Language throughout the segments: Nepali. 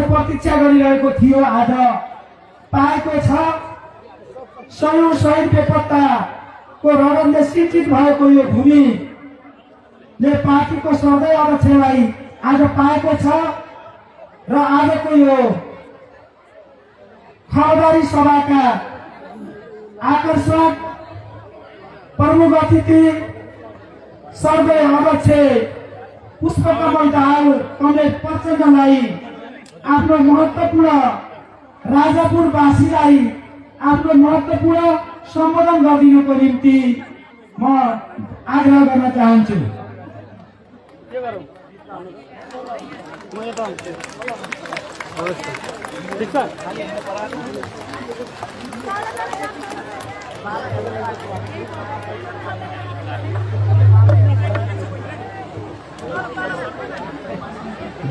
प्रतीक्षा गरिरहेको थियो आज पाएको छ। सयौं शहीद बेपत्ताको रगतले सिंचित भएको यो भूमिले पार्टीको सधैँ अध्यक्षलाई आज पाएको छ र आजको यो खबरदारी सभाका आकर्षक प्रमुख अतिथि सर्वे अध्यक्ष पुष्पकमल दाहाल कमरेड प्रचण्डलाई आफ्नो महत्त्वपूर्ण राजापुरवासीलाई आफ्नो महत्त्वपूर्ण सम्बोधन गरिदिनुको निम्ति म आग्रह गर्न चाहन्छु।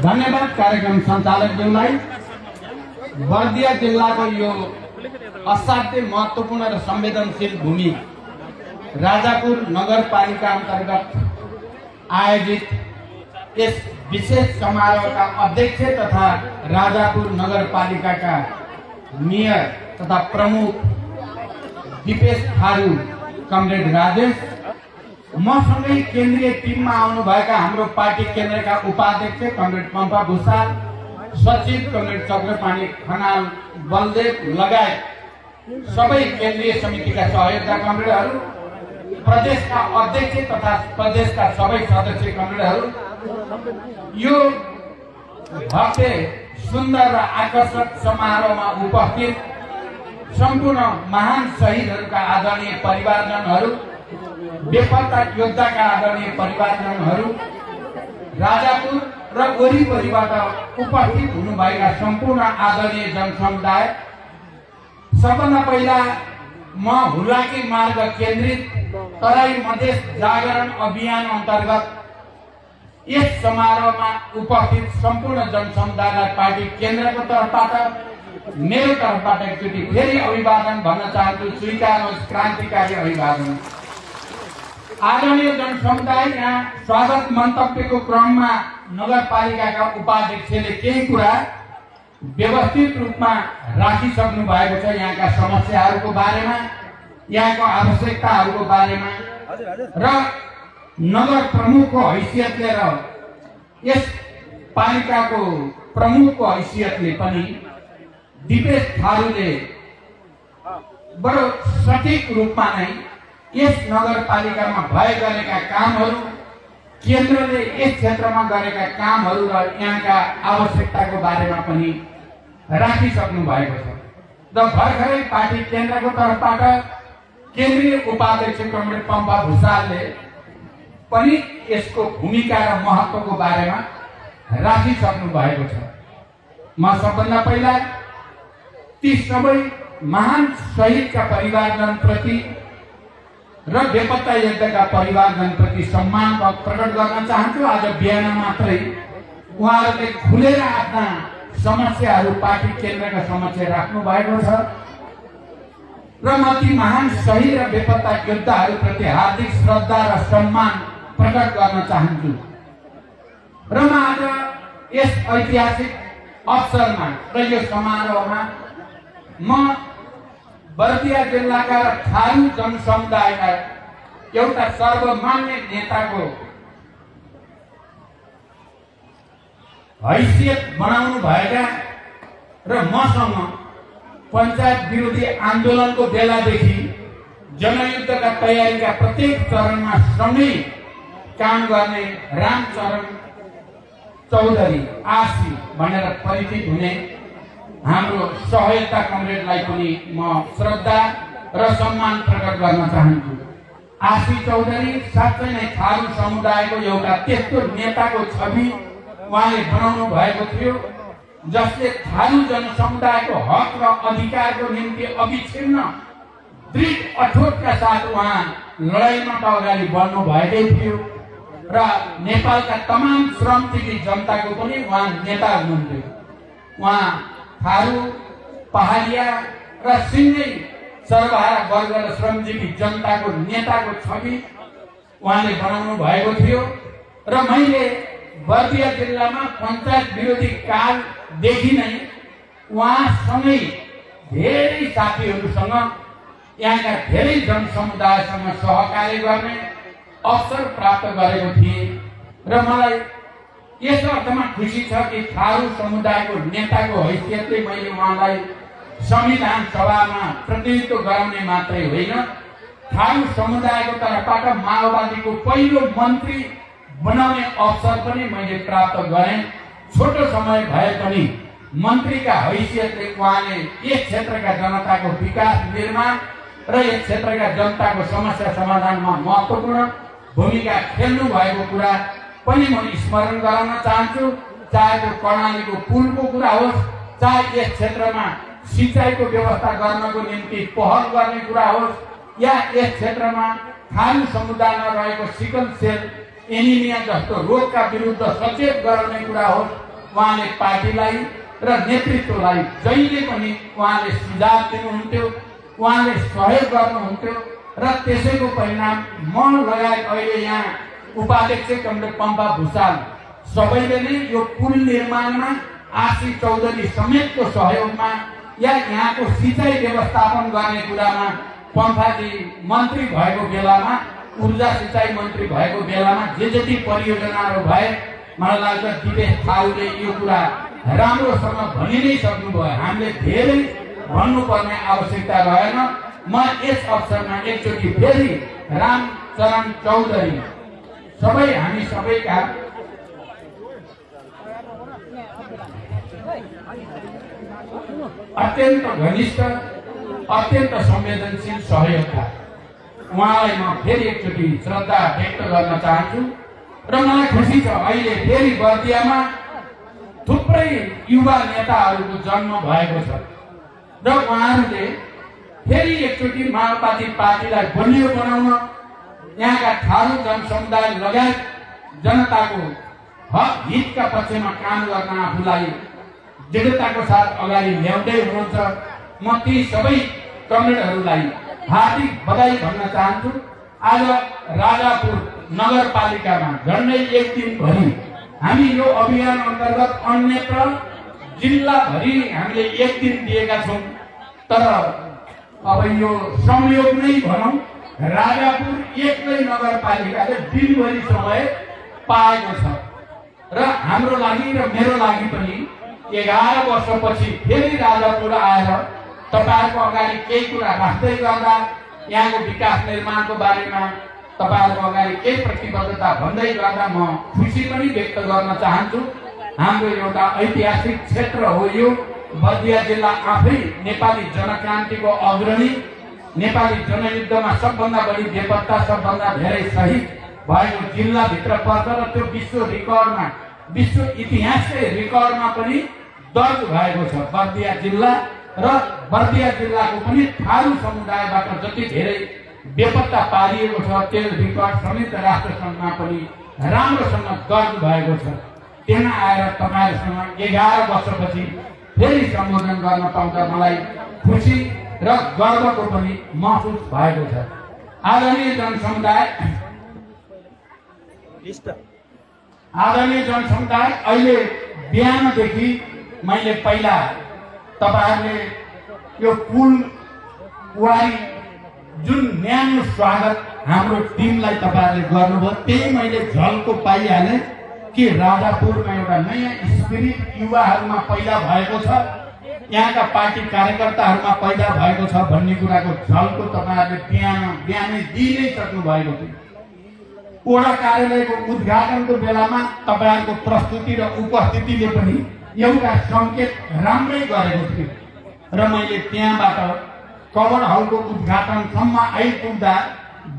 धन्यवाद कार्यक्रम सञ्चालकज्यूलाई। बर्दिया जिल्लाको यो असाध्यै महत्त्वपूर्ण र संवेदनशील भूमि राजापुर नगरपालिका अन्तर्गत आयोजित यस विशेष समारोहका अध्यक्ष तथा राजापुर नगरपालिकाका मेयर तथा प्रमुख दिपेश थारू कमरेड राजेश, मसँगै केन्द्रीय टिममा आउनुभएका हाम्रो पार्टी केन्द्रका उपाध्यक्ष कमरेड पम्पा भूषाल, सचिव कमरेड चक्रपाणी खनाल बलदेव लगायत सबै केन्द्रीय समितिका सहयोगका कमरेडहरू, प्रदेशका अध्यक्ष तथा प्रदेशका सबै सदस्य कमरेडहरू, यो भव्य सुन्दर र आकर्षक समारोहमा उपस्थित सम्पूर्ण महान शहीदहरूका आदरणीय परिवारजनहरू, बेपत्ता योद्धाका आदरणीय परिवारजनहरू, राजापुर र वरिपरिबाट उपस्थित हुनुभएका सम्पूर्ण आदरणीय जनसमुदाय, सबभन्दा पहिला म हुलाकी मार्ग केन्द्रित तराई मधेस जागरण अभियान अन्तर्गत यस समारोहमा उपस्थित सम्पूर्ण जनसमुदायलाई पार्टी केन्द्रको तर्फबाट मेरो तर्फबाट एकचोटि फेरि अभिवादन भन्न चाहन्छु। स्वीकार्नुहोस् क्रान्तिकारी अभिवादन। आदरणीय जनसमुदाय, यहाँ स्वागत मन्तव्यको क्रममा नगरपालिकाका उपाध्यक्षले केही कुरा व्यवस्थित रूपमा राखिसक्नु भएको छ। यहाँका समस्याहरूको बारेमा, यहाँको आवश्यकताहरूको बारेमा र नगर प्रमुखको हैसियतले र यस पालिकाको प्रमुखको हैसियतले पनि दिपेश थारूले बडो सठिक रूपमा नै यस नगरपालिकामा भए गरेका कामहरू, केन्द्रले यस क्षेत्रमा गरेका कामहरू र यहाँका आवश्यकताको बारेमा पनि राखिसक्नु भएको छ। र भर्खरै पार्टी केन्द्रको तर्फबाट केन्द्रीय उपाध्यक्ष कमरेड पम्पा भूषालले पनि यसको भूमिका र महत्त्वको बारेमा राखिसक्नु भएको छ। म सबभन्दा पहिला ती सबै महान शहीदका परिवारजनप्रति र बेपत्ता योद्धाका परिवारजनप्रति सम्मान प्रकट गर्न चाहन्छु। आज बिहान मात्रै उहाँहरूले खुलेर आफ्ना समस्याहरू, पार्टी केन्द्रका समस्या राख्नु भएको छ र म ती महान शहीद र बेपत्ता योद्धाहरूप्रति हार्दिक श्रद्धा र सम्मान प्रकट गर्न चाहन्छु। र म आज यस ऐतिहासिक अवसरमा र यो समारोहमा म बर्दिया जिल्लाका र थारू जनसमुदायका एउटा सर्वमान्य नेताको हैसियत बनाउनु भएका र मसँग पञ्चायत विरोधी आन्दोलनको बेलादेखि जनयुद्धका तयारीका प्रत्येक चरणमा सँगै काम गर्ने रामचरण चौधरी आसी भनेर परिचित हुने हाम्रो सहयोगका कमरेडलाई पनि म श्रद्धा र सम्मान प्रकट गर्न चाहन्छु। आसी चौधरी साँच्चै नै थारू समुदायको एउटा त्यस्तो नेताको छवि उहाँले बनाउनु भएको थियो जसले थारू जनसमुदायको हक र अधिकारको निम्ति अविच्छिन्न दृढ अठोटका साथ उहाँ लडाईँमा त अगाडि बढ्नु भएकै थियो र नेपालका तमाम श्रमजीवी जनताको पनि उहाँ नेता हुनुहुन्थ्यो। उहाँ थारू, पहाडिया र सिङ्गै सर्वहारा वर्ग र श्रमजीवी जनताको नेताको छवि उहाँले बनाउनु भएको थियो र मैले बर्दिया जिल्लामा पञ्चायत विरोधी कालदेखि नै उहाँसँगै धेरै साथीहरूसँग यहाँका धेरै जनसमुदायसँग सहकार्य गर्ने अवसर प्राप्त गरेको थिएँ र मलाई यस अर्थमा खुसी छ कि थारू समुदायको नेताको हैसियतले मैले उहाँलाई संविधान सभामा प्रतिनिधित्व गराउने मात्रै होइन, थारू समुदायको तर्फबाट माओवादीको पहिलो मन्त्री बनाउने अवसर पनि मैले प्राप्त गरेँ। छोटो समय भए पनि मन्त्रीका हैसियतले उहाँले यस क्षेत्रका जनताको विकास निर्माण र यस क्षेत्रका जनताको समस्या समाधानमा महत्त्वपूर्ण भूमिका खेल्नु भएको कुरा पनि म स्मरण गराउन चाहन्छु। चाहे त्यो कर्णालीको पुलको कुरा होस्, चाहे यस क्षेत्रमा सिंचाइको व्यवस्था गर्नको निम्ति पहल गर्ने कुरा होस्, या यस क्षेत्रमा थारू समुदायमा रहेको सिकल सेल एनिमिया जस्तो रोगका विरुद्ध सचेत गराउने कुरा होस्, उहाँले पार्टीलाई र नेतृत्वलाई जहिले पनि उहाँले सुझाव दिनुहुन्थ्यो, उहाँले सहयोग गर्नुहुन्थ्यो र त्यसैको परिणाम म लगायत अहिले यहाँ उपाध्यक्ष कमरेड पम्पा भुषाल सबैले नै यो पुल निर्माणमा आशी चौधरी समेतको सहयोगमा या यहाँको सिंचाइ व्यवस्थापन गर्ने कुरामा पम्फाजी मन्त्री भएको बेलामा, ऊर्जा सिंचाइ मन्त्री भएको बेलामा जे जति परियोजनाहरू भए मलाई लाग्छ दिपेश थारूले यो कुरा राम्रोसँग भनि नै सक्नुभयो। हामीले धेरै भन्नुपर्ने आवश्यकता रहेन। म यस अवसरमा एकचोटि फेरि रामचरण चौधरी सबै हामी सबैका अत्यन्त घनिष्ठ अत्यन्त संवेदनशील सहयोगका उहाँलाई म फेरि एकचोटि श्रद्धा व्यक्त गर्न चाहन्छु र मलाई खुसी छ अहिले फेरि बर्दियामा थुप्रै युवा नेताहरूको जन्म भएको छ र उहाँहरूले फेरि एकचोटि माओवादी पार्टीलाई बलियो बनाउन यहाँका थारू जनसमुदाय लगायत जनताको हक हितका पक्षमा काम गर्न आफूलाई दृढताको साथ अगाडि ल्याउँदै हुनुहुन्छ। म ती सबै कमरेडहरूलाई हार्दिक बधाई भन्न चाहन्छु। आज राजापुर नगरपालिकामा झन्डै एक दिनभरि हामी यो अभियान अन्तर्गत अन्यत्र जिल्लाभरि हामीले एक दिन दिएका छौँ, तर अब यो संयोग नै भनौँ राजापुर एक्लै नगरपालिकाले दिनभरि समय पाएको छ र हाम्रो लागि र मेरो लागि पनि 11 वर्षपछि फेरि राजापुर आएर तपाईहरुको अगाडि केही कुरा राख्दै गर्दा यहाँको विकास निर्माणको बारेमा तपाईहरुको अगाडि केही प्रतिबद्धता भन्दै गर्दा म खुसी पनि व्यक्त गर्न चाहन्छु। हाम्रो एउटा ऐतिहासिक क्षेत्र हो यो बर्दिया जिल्ला, आफै नेपाली जनक्रान्तिको अग्रणी, नेपाली जनयुद्धमा सबभन्दा बढी बेपत्ता सबभन्दा धेरै शहीद भएको जिल्लाभित्र पर्छ र त्यो विश्व रिकर्डमा, विश्व इतिहासकै रिकर्डमा पनि दर्ज भएको छ बर्दिया जिल्ला। र बर्दिया जिल्लाको पनि थारू समुदायबाट जति धेरै बेपत्ता पारिएको छ त्यो रिकर्ड समेत राष्ट्रसङ्घमा पनि राम्रोसँग दर्ज भएको छ। त्यहाँ आएर तपाईहरुसँग 11 वर्षपछि फेरि सम्बोधन गर्न पाउँदा मलाई खुसी र गर्वको पनि महसुस भएको छ। आदरणीय जनसमुदाय, अहिले बिहानदेखि मैले पहिला तपाईहरुले यो पुल वारी जुन न्यानो स्वागत हाम्रो टिमलाई तपाईहरुले गर्नुभयो, त्यही मैले झल्को पाइहालेँ कि राजापुरमा एउटा नयाँ स्पिरिट युवाहरूमा पैदा भएको छ, यहाँका पार्टी कार्यकर्ताहरूमा पैदा भएको छ भन्ने कुराको झल्को तपाईहरुले बिहानै दिइ नै सक्नु भएको थियो। वडा कार्यालयको उद्घाटनको बेलामा तपाईहरुको प्रस्तुति र उपस्थितिले पनि एउटा संकेत राम्रै गरेको थियो र मैले त्यहाँबाट कभर हलको उद्घाटनसम्म आइपुग्दा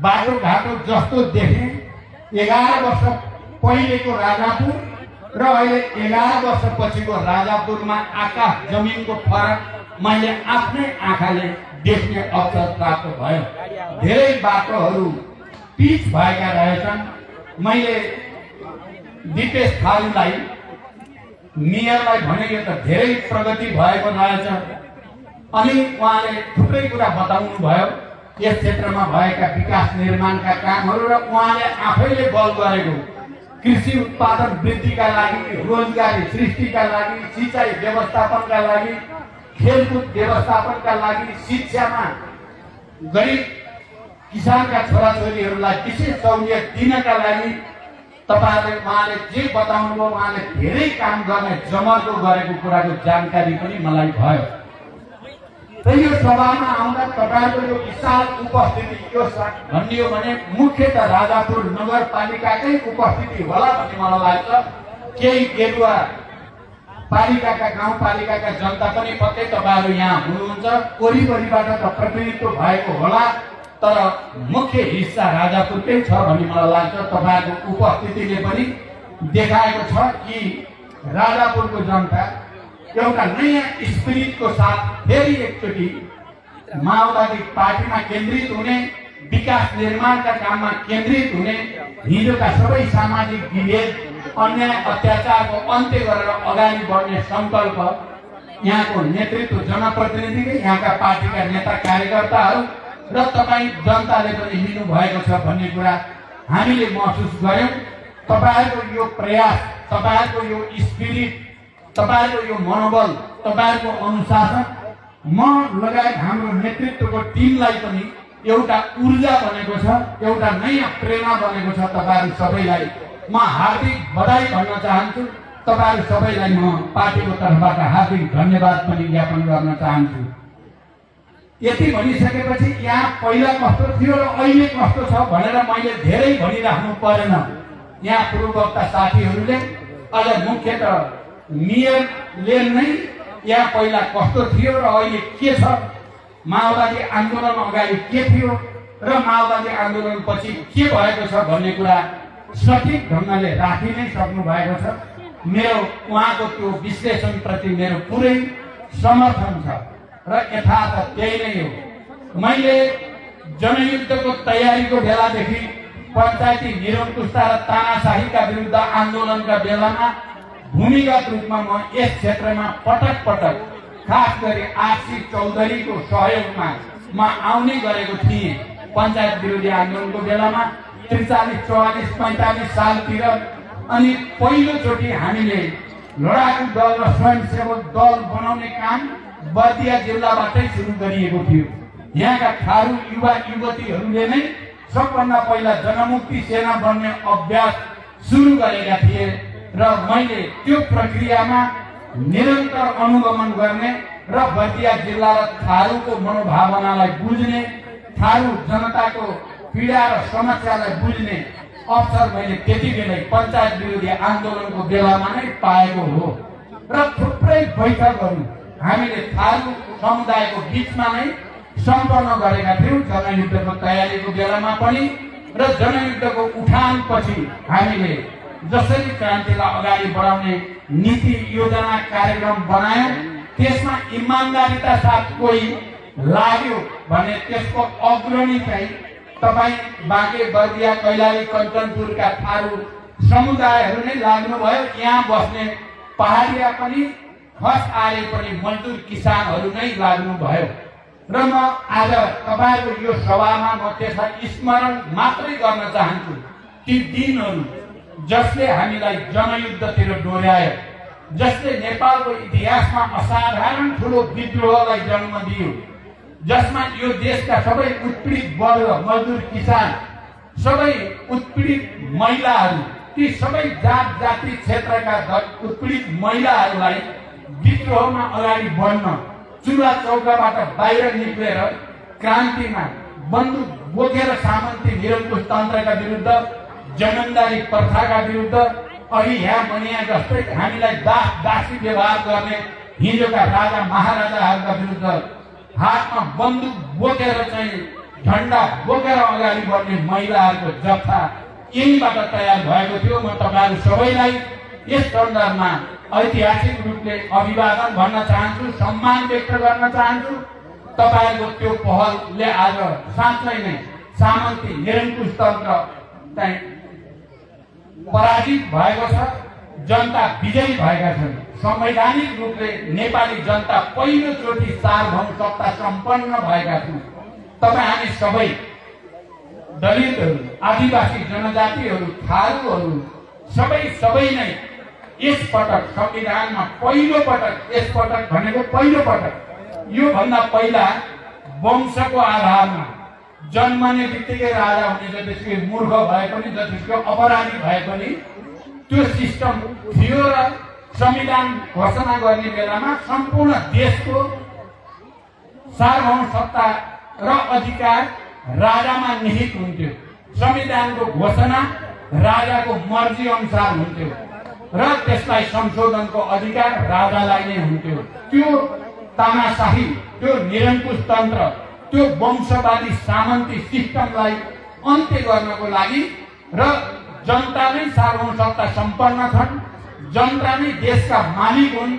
बाटोघाटो जस्तो देखेँ। 11 वर्ष पहिलेको राजापुर र अहिले 11 वर्षपछिको राजापुरमा आकाश जमिनको फरक मैले आफ्नै आँखाले देख्ने अवसर प्राप्त भयो। धेरै बाटोहरू पिच भएका रहेछन्। मैले दिपेश थारूलाई मेयरलाई भने यो त धेरै प्रगति भएको रहेछ अनि उहाँले थुप्रै कुरा बताउनु भयो यस क्षेत्रमा भएका विकास निर्माणका कामहरू र उहाँले आफैले बल गरेको कृषि उत्पादन वृद्धिका लागि, रोजगारी सृष्टिका लागि, सिंचाई व्यवस्थापनका लागि, खेलकुद व्यवस्थापनका लागि, शिक्षामा गरिब किसानका छोराछोरीहरूलाई विशेष सहुलियत दिनका लागि उहाँले जे बताउनुभयो, उहाँले धेरै काम गर्ने जमर्को गरेको कुराको जानकारी पनि मलाई भयो। र यो सभामा आउँदा तपाईहरुको यो विशाल उपस्थिति यो भनियो भने मुख्यतः राजापुर नगरपालिकाकै उपस्थिति होला भन्ने मलाई लाग्छ। केही गेरुवा पालिकाका गाउँपालिकाका जनता पनि पक्कै तपाईहरु यहाँ हुनुहुन्छ, वरिपरिबाट त प्रतिनिधित्व भएको होला, तर मुख्य हिस्सा राजापुरकै छ भन्ने मलाई लाग्छ। तपाईहरुको उपस्थितिले पनि देखाएको छ कि राजापुरको जनता एउटा नयाँ स्पिरिटको साथ फेरि एकचोटि माओवादी पार्टीमा केन्द्रित हुने, विकास निर्माणका काममा केन्द्रित हुने, हिजोका सबै सामाजिक विभेद, अन्याय अत्याचारको अन्त्य गरेर अगाडि बढ्ने संकल्प यहाँको नेतृत्व जनप्रतिनिधिले, यहाँका पार्टीका नेता कार्यकर्ताहरू र तपाईँ जनताले पनि लिनु भएको छ भन्ने कुरा हामीले महसुस गर्यौं। तपाईहरुको यो प्रयास, तपाईहरुको यो स्पिरिट, तपाईहरुको यो मनोबल, तपाईहरुको अनुशासन म लगायत हाम्रो नेतृत्वको टिमलाई पनि एउटा ऊर्जा बनेको छ, एउटा नयाँ प्रेरणा बनेको छ। तपाईहरु सबैलाई म हार्दिक बधाई भन्न चाहन्छु। तपाईहरु सबैलाई म पार्टीको तर्फबाट हार्दिक धन्यवाद पनि ज्ञापन गर्न चाहन्छु। यति भनिसकेपछि यहाँ पहिला कस्तो थियो र अहिले कस्तो छ भनेर मैले धेरै भनिराख्नु परेन। यहाँ पूर्ववक्ता साथीहरूले अझ मुख्यतः मेयरले नै यहाँ पहिला कस्तो थियो र अहिले के छ, माओवादी आन्दोलन अगाडि के थियो र माओवादी आन्दोलन पछि के भएको छ भन्ने कुरा सठिक ढंगले राखि नै सक्नु भएको छ। मेरो उहाँको त्यो विश्लेषण प्रति मेरो पुरै समर्थन छ र यथार्थ त्यही नै हो। मैले जनयुद्धको तयारीको बेलादेखि पञ्चायती निरङ्कुशता र तानाशाहीका विरुद्ध आन्दोलनका बेलामा भूमिगत रूपमा म यस क्षेत्रमा पटक पटक खास गरी आरसी चौधरीको सहयोगमा म आउने गरेको थिएँ। पञ्चायत विरोधी आन्दोलनको बेलामा 43, 44, 45 सालतिर अनि पहिलोचोटि हामीले लडाकु दल र स्वयंसेवक दल बनाउने काम बर्दिया जिल्लाबाटै सुरु गरिएको थियो। यहाँका थारू युवा युवतीहरूले नै सबभन्दा पहिला जनमुक्ति सेना बन्ने अभ्यास सुरु गरेका थिए र मैले त्यो प्रक्रियामा निरन्तर अनुगमन गर्ने र बर्दिया जिल्ला र थारूको मनोभावनालाई बुझ्ने, थारू जनताको पीडा र समस्यालाई बुझ्ने अवसर मैले त्यति बेलै पञ्चायत विरोधी आन्दोलनको बेलामा नै पाएको हो र थुप्रै बैठकहरू हामीले थारू समुदायको बीचमा नै सम्पन्न गरेका थियौं। जनयुद्धको तयारीको बेलामा पनि र जनयुद्धको उठानपछि हामीले जसरी क्रान्तिलाई अगाडि बढाउने नीति योजना कार्यक्रम बनायौं, त्यसमा इमानदारीका साथ कोही लाग्यो भने त्यसको अग्रणी चाहिँ तपाई बाँके बर्दिया कैलाली कञ्चनपुरका थारू समुदायहरू नै लाग्नुभयो। यहाँ बस्ने पहाडिया पनि खस आरे पनि मजदुर किसानहरू नै लाग्नुभयो र म आज तपाईहरुको यो सभामा म त्यसलाई स्मरण मात्रै गर्न चाहन्छु। ती दिनहरू जसले हामीलाई जनयुद्धतिर डोर्यायो, जसले नेपालको इतिहासमा असाधारण ठूलो विद्रोहलाई जन्म दियो, जसमा यो देशका सबै उत्पीडित वर्ग, मजदुर किसान, सबै उत्पीडित महिलाहरू, ती सबै जात जाति क्षेत्रका उत्पीडित महिलाहरूलाई विद्रोहमा अगाडि बढ्न, चुला चौकाबाट बाहिर निक्लेर क्रान्तिमा बन्दुक बोकेर सामन्ती निरङ्कुश तन्त्रका विरुद्ध, जमिनदारी प्रथाका विरुद्ध, अघि यहाँ बनिया जस्तै हामीलाई दास दासी व्यवहार गर्ने हिजोका राजा महाराजाहरूका विरुद्ध हातमा बन्दुक बोकेर चाहिँ झण्डा बोकेर अगाडि बढ्ने महिलाहरूको जत्था यहीँबाट तयार भएको थियो। म तपाईहरु सबैलाई यस सन्दर्भमा ऐतिहासिक रूपले अभिवादन भन्न चाहन्छु, सम्मान व्यक्त गर्न चाहन्छु। तपाईहरुको त्यो पहलले आज साँच्चै नै सामन्ती निरङ्कुश तन्त्र चाहिँ पराजित भएको छ, जनता विजयी भएका छन्। संवैधानिक रूपले नेपाली जनता पहिलोचोटि सार्वभौम सत्ता सम्पन्न भएका छन्। तपाई हामी सबै दलितहरू, आदिवासी जनजातिहरू, थारूहरू सबै नै यसपटक संविधानमा पहिलो पटक, यसपटक भनेको पहिलो पटक, यो भन्दा पहिला वंशको आधारमा जन्मने बित्तिकै राजा हुने, जतिसुकै मूर्ख भए पनि, जतिसुकै अपराधी भए पनि त्यो सिस्टम थियो र संविधान घोषणा गर्ने बेलामा सम्पूर्ण देशको सार्वभौम सत्ता र अधिकार राजामा निहित हुन्थ्यो। संविधानको घोषणा राजाको मर्जी अनुसार हुन्थ्यो र त्यसलाई संशोधनको अधिकार राजालाई नै हुन्थ्यो। त्यो तानाशाही, त्यो निरङ्कुश तन्त्र, त्यो वंशवादी सामन्ती सिस्टमलाई अन्त्य गर्नको लागि र जनता नै सार्वभौम सत्ता सम्पन्न छन्, जनता नै देशका मालिक हुन्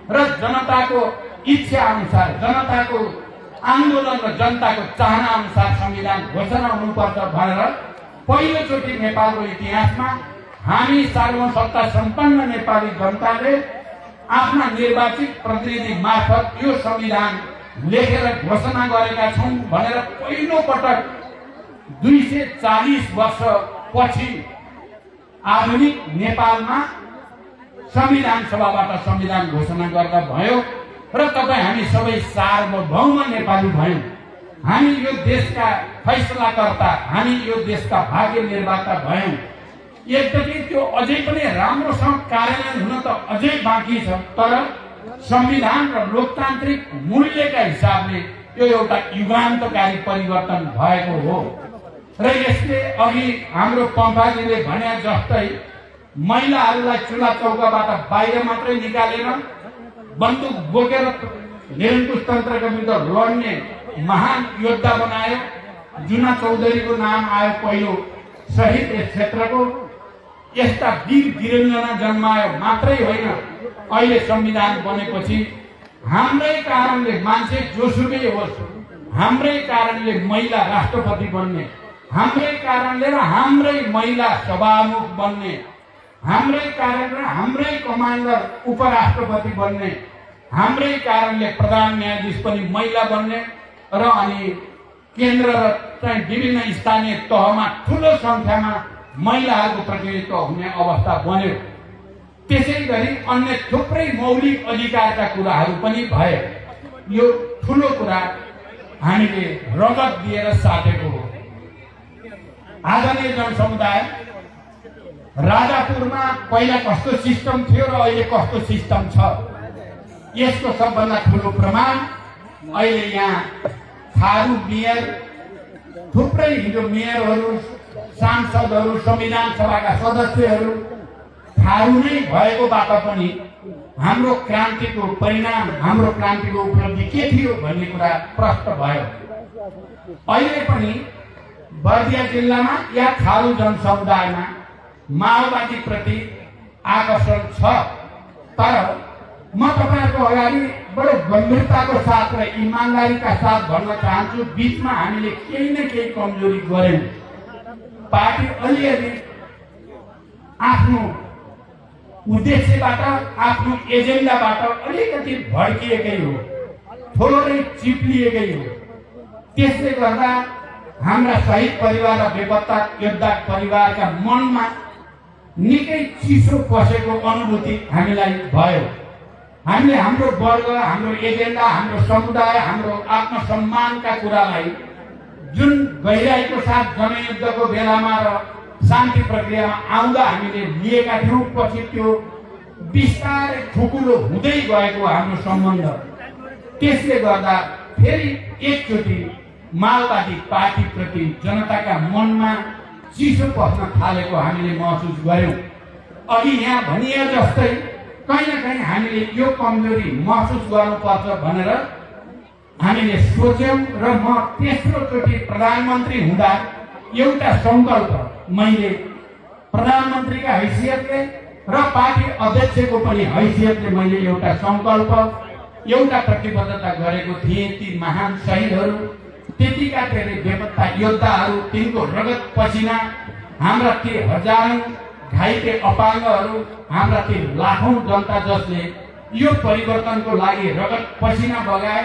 र जनताको इच्छा अनुसार, जनताको आन्दोलन र जनताको चाहना अनुसार संविधान घोषणा हुनुपर्छ भनेर पहिलोचोटि नेपालको इतिहासमा हामी सार्वभौम सत्ता सम्पन्न नेपाली जनताले आफ्ना निर्वाचित प्रतिनिधि मार्फत यो संविधान लेखेर घोषणा गरेका छौं भनेर पहिलो पटक 240 वर्षपछि आधुनिक नेपालमा संविधान सभाबाट संविधान घोषणा गर्दा भयो र तपाईँ हामी सबै सार्वभौम नेपाली भयौं। हामी यो देशका फैसलाकर्ता, हामी यो देशका भाग्य निर्माता भयौं। यद्यपि त्यो अझै पनि राम्रोसँग कार्यान्वयन हुन त अझै बाँकी छ, तर संविधान र लोकतान्त्रिक मूल्यका हिसाबले यो एउटा युगान्तकारी परिवर्तन भएको हो र यसले अघि हाम्रो पम्फाजीले भने जस्तै महिलाहरूलाई चुल्हा चौकाबाट बाहिर मात्रै निकालेर बन्दुक बोकेर निरङ्कुश तन्त्रका विरुद्ध लड्ने महान योद्धा बनायो। जुना चौधरीको नाम आयो पहिलो शहीद यस क्षेत्रको। यस्ता वीर वीरङ्गना जन्मायो मात्रै होइन, अहिले संविधान बनेपछि हाम्रै कारणले मान्छे जोसुकै होस्, हाम्रै कारणले महिला राष्ट्रपति बन्ने, हाम्रै कारणले र हाम्रै महिला सभामुख बन्ने, हाम्रै कारणले हाम्रै कमान्डर उपराष्ट्रपति बन्ने, हाम्रै कारणले प्रधान न्यायाधीश पनि महिला बन्ने र अनि केन्द्र र चाहिँ विभिन्न स्थानीय तहमा ठूलो संख्यामा महिलाहरूको प्रतिनिधित्व हुने अवस्था बन्यो। त्यसै गरी अन्य थुप्रै मौलिक अधिकारका कुराहरू पनि भए। यो ठूलो कुरा हामीले रगत दिएर साटेको हो। आदरणीय जनसमुदाय, राजापुरमा पहिला कस्तो सिस्टम थियो र अहिले कस्तो सिस्टम छ, यसको सबभन्दा ठूलो प्रमाण अहिले यहाँ थारू मेयर, थुप्रै हिजो मेयरहरू, सांसदहरू, संविधान सभाका सदस्यहरू थारू नै भएकोबाट पनि हाम्रो क्रान्तिको परिणाम, हाम्रो क्रान्तिको उपलब्धि के थियो भन्ने कुरा प्रष्ट भयो। अहिले पनि बर्दिया जिल्लामा या थारू जनसमुदायमा माओवादी प्रति आकर्षण छ, तर म तपाईहरुको अगाडि बडो गम्भीरताको साथ र इमानदारीका साथ भन्न चाहन्छु, बीचमा हामीले केही न केही कमजोरी गर्यौं। पार्टी अलिअलि आफ्नो उद्देश्यबाट, आफ्नो एजेन्डाबाट अलिकति भड्किएकै हो, थोरै चिप्लिएकै हो। त्यसले गर्दा हाम्रा शहीद परिवार र बेपत्ता योद्धा परिवारका मनमा निकै चिसो पसेको अनुभूति हामीलाई भयो। हामीले हाम्रो वर्ग, हाम्रो एजेन्डा, हाम्रो समुदाय, हाम्रो आत्मसम्मानका कुरालाई जुन गहिराईको साथ जनयुद्धको बेलामा र शान्ति प्रक्रियामा आउँदा हामीले लिएका थियौं, पछि त्यो बिस्तारै खुकुलो हुँदै गएको हाम्रो सम्बन्ध, त्यसले गर्दा फेरि एकचोटि माओवादी पार्टी प्रति जनताका मनमा चिसो पस्न थालेको हामीले महसुस गर्यौं। अघि यहाँ भनिए जस्तै कहीँ न कहीँ हामीले यो कमजोरी महसुस गर्नुपर्छ भनेर हामीले सोच्यौं र म तेस्रो चोटि प्रधानमन्त्री हुँदा एउटा संकल्प मैले प्रधानमन्त्रीका हैसियतले र पार्टी अध्यक्षको पनि हैसियतले मैले एउटा संकल्प, एउटा प्रतिबद्धता गरेको थिएँ। ती महान शहीदहरू, त्यतिका धेरै बेपत्ता योद्धाहरू, तिनको रगत पसिना, हाम्रा ती हजारौं घाइते अपाङ्गहरू, हाम्रा ती लाखौं जनता जसले यो परिवर्तनको लागि रगत पसिना बगाए,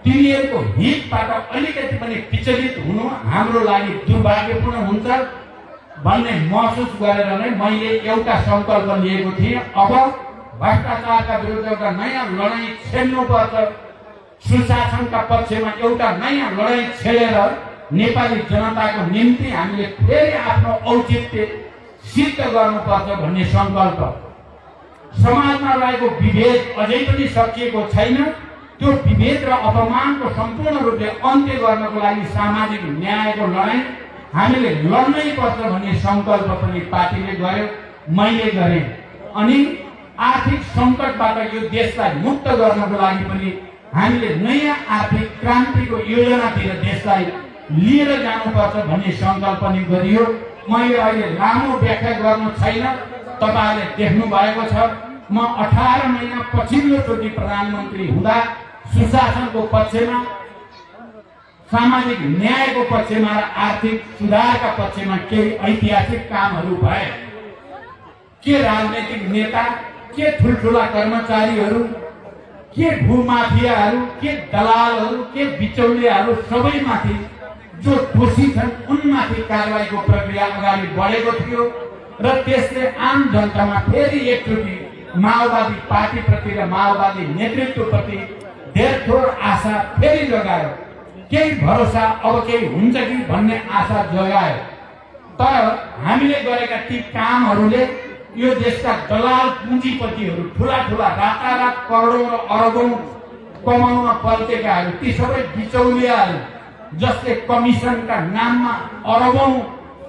तिनीहरूको हितबाट अलिकति पनि विचलित हुनु हाम्रो लागि दुर्भाग्यपूर्ण हुन्छ भन्ने महसुस गरेर नै मैले एउटा संकल्प लिएको थिएँ। अब भ्रष्टाचारका विरुद्ध एउटा नयाँ लडाईँ छेड्नुपर्छ, सुशासनका पक्षमा एउटा नयाँ लडाईँ छेडेर नेपाली जनताको निम्ति हामीले फेरि आफ्नो औचित्य सिद्ध गर्नुपर्छ भन्ने संकल्प। समाजमा रहेको विभेद अझै पनि सकिएको छैन। त्यो विभेद र अपमानको सम्पूर्ण रूपले अन्त्य गर्नको लागि सामाजिक न्यायको लडाईँ हामीले लड्नै पर्छ भन्ने संकल्प पनि पार्टीले गर्यो, मैले गरेँ। अनि आर्थिक सङ्कटबाट यो देशलाई मुक्त गर्नको लागि पनि हामीले नयाँ आर्थिक क्रान्तिको योजनातिर देशलाई लिएर जानुपर्छ भन्ने संकल्प पनि गरियो। मैले अहिले लामो व्याख्या गर्नु छैन, तपाईहरुले देख्नु भएको छ। म 18 महिना पछिल्लोचोटि प्रधानमन्त्री हुँदा सुशासनको पक्षमा, सामाजिक न्यायको पक्षमा र आर्थिक सुधारका पक्षमा केही ऐतिहासिक कामहरू भए। के राजनैतिक नेता, के ठुलठुला कर्मचारीहरू, के भूमाफियाहरू, के दलालहरू, के बिचौलियाहरू सबैमाथि जो दोषी छन् उनमाथि कारबाहीको प्रक्रिया अगाडि बढेको थियो र त्यसले आम जनतामा फेरि एकचोटि माओवादी पार्टीप्रति र माओवादी नेतृत्वप्रति धेर थोर आशा फेरि जगायो। केही भरोसा अब केही हुन्छ कि भन्ने आशा जगायो। तर हामीले गरेका ती कामहरूले यो देशका दलाल पुँजीपतिहरू, ठुला ठुला रातारात करोडौं र अरबौं कमाउन पल्टेकाहरू, ती सबै बिचौलियाहरू जसले कमिसनका नाममा अरबौं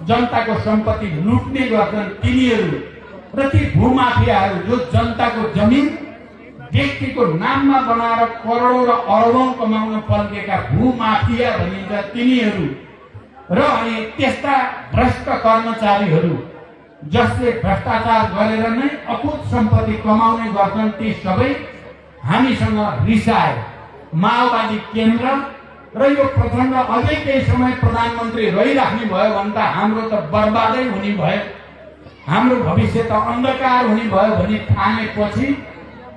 जनताको सम्पत्ति लुट्ने गर्छन्, तिनीहरू र ती भूमाफियाहरू जो जनताको जमिन व्यक्तिको नाममा बनाएर करोडौं र अरबौं कमाउन पल्टेका भूमाफिया भनिन्छ तिनीहरू र अनि त्यस्ता भ्रष्ट कर्मचारीहरू जसले भ्रष्टाचार गरेर नै अकुत सम्पत्ति कमाउने गर्छन्, ती सबै हामीसँग रिसाए। माओवादी केन्द्र र यो प्रचण्ड अझै केही समय प्रधानमन्त्री रहिराख्ने भयो भने त हाम्रो त बर्बादै हुने भयो, हाम्रो भविष्य त अन्धकार हुने भयो भनी ठानेपछि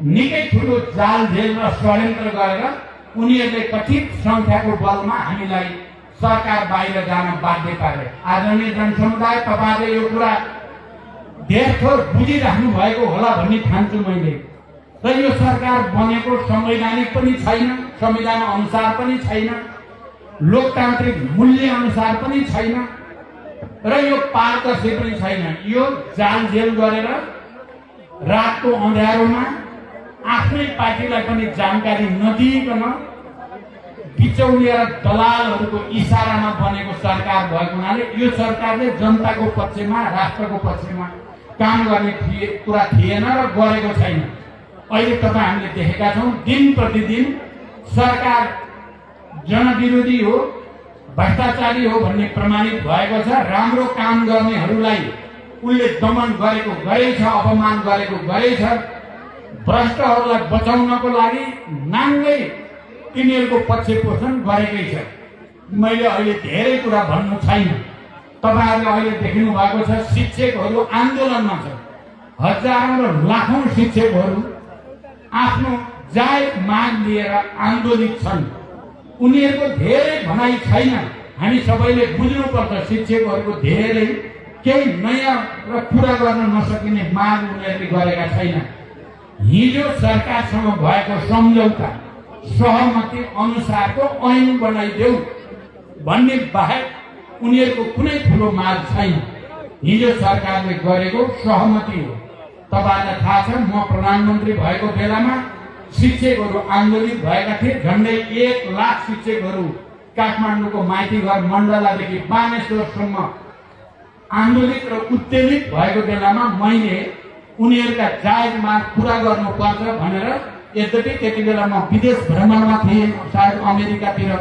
निकै ठुलो जालझेल र षड्यन्त्र गरेर उनीहरूले कथित संख्याको बलमा हामीलाई सरकार बाहिर जान बाध्य पारे। आदरणीय जनसमुदाय, तपाईहरुले यो कुरा धेर थोर बुझिराख्नु भएको होला भन्ने ठान्छु मैले। र यो सरकार बनेको संवैधानिक पनि छैन, संविधान अनुसार पनि छैन, लोकतान्त्रिक मूल्य अनुसार पनि छैन र यो पारदर्शी पनि छैन। यो जालझेल गरेर रातको अँध्यारोमा आफ्नै पार्टीलाई पनि जानकारी नदिइकन बिचौलिया र दलालहरूको इशारामा बनेको सरकार भएको हुनाले यो सरकारले जनताको पक्षमा, राष्ट्रको पक्षमा काम गर्ने कुरा थिएन र गरेको छैन। अहिले तपाईँ हामीले देखेका छौँ, दिन प्रतिदिन सरकार जनविरोधी हो, भ्रष्टाचारी हो भन्ने प्रमाणित भएको छ। राम्रो काम गर्नेहरूलाई उनले दमन गरेको गरेछ, अपमान गरेको गरेछ। भ्रष्टहरूलाई बचाउनको लागि नाङ्गै तिनीहरूको पक्ष पोषण गरेकै छ। मैले अहिले धेरै कुरा भन्नु छैन। तपाईहरुले अहिले देख्नु भएको छ, शिक्षकहरू आन्दोलनमा छ। हजारौं र लाखौं शिक्षकहरू आफ्नो जायज माग लिएर आन्दोलित छन्। उनीहरूको धेरै भनाइ छैन। हामी सबैले बुझ्नुपर्छ, शिक्षकहरूको धेरै केही नयाँ र पूरा गर्न नसकिने माग उनीहरूले गरेका छैन। हिजो सरकारसँग भएको सम्झौता सहमति अनुसारको ऐन बनाइदेऊ भन्ने बाहेक उनीहरूको कुनै ठुलो माग छैन। हिजो सरकारले गरेको सहमति हो। तपाईहरुलाई थाहा छ, म प्रधानमन्त्री भएको बेलामा शिक्षकहरू आन्दोलित भएका थिए। झन्डै 1 लाख शिक्षकहरू काठमाडौँको माइतीघर मण्डलादेखि बानेश्वरसम्म आन्दोलित र उत्तेजित भएको बेलामा मैले उनीहरूका जायज माग पूरा गर्नुपर्छ भनेर, यद्यपि त्यति बेला म विदेश भ्रमणमा थिएँ, सायद अमेरिकातिर,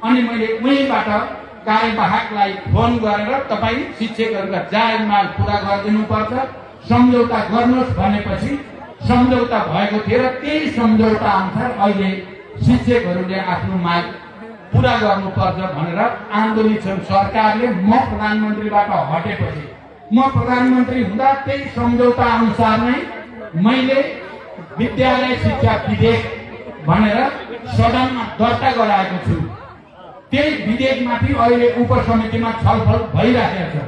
अनि मैले उहीँबाट कार्यवाहकलाई फोन गरेर तपाईँ शिक्षकहरूका जायज माग पूरा गरिदिनुपर्छ, सम्झौता गर्नुहोस् भनेपछि सम्झौता भएको थियो र त्यही सम्झौता अनुसार अहिले शिक्षकहरूले आफ्नो माग पूरा गर्नुपर्छ भनेर आन्दोलित छन्। सरकारले म प्रधानमन्त्रीबाट हटेपछि, म प्रधानमन्त्री हुँदा त्यही सम्झौता अनुसार नै मैले विद्यालय शिक्षा विधेयक भनेर सदनमा दर्ता गराएको छु। त्यही विधेयकमाथि अहिले उपसमितिमा छलफल भइरहेको छ।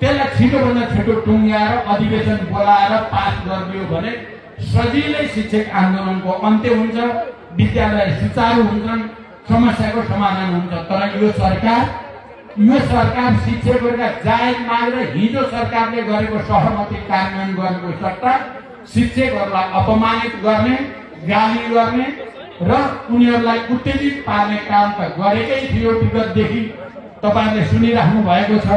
त्यसलाई छिटोभन्दा छिटो टुङ्ग्याएर अधिवेशन बोलाएर पास गरिदियो भने सजिलै शिक्षक आन्दोलनको अन्त्य हुन्छ, विद्यालय सुचारू हुन्छन्, समस्याको समाधान हुन्छ। तर यो सरकार शिक्षकहरूका जायज माग र हिजो सरकारले गरेको सहमति कार्यान्वयन गर्नुको सट्टा शिक्षकहरूलाई अपमानित गर्ने, गाली गर्ने र उनीहरूलाई उत्तेजित पार्ने काम त गरेकै थियो विगतदेखि। तपाईहरुले सुनिराख्नु भएको छ।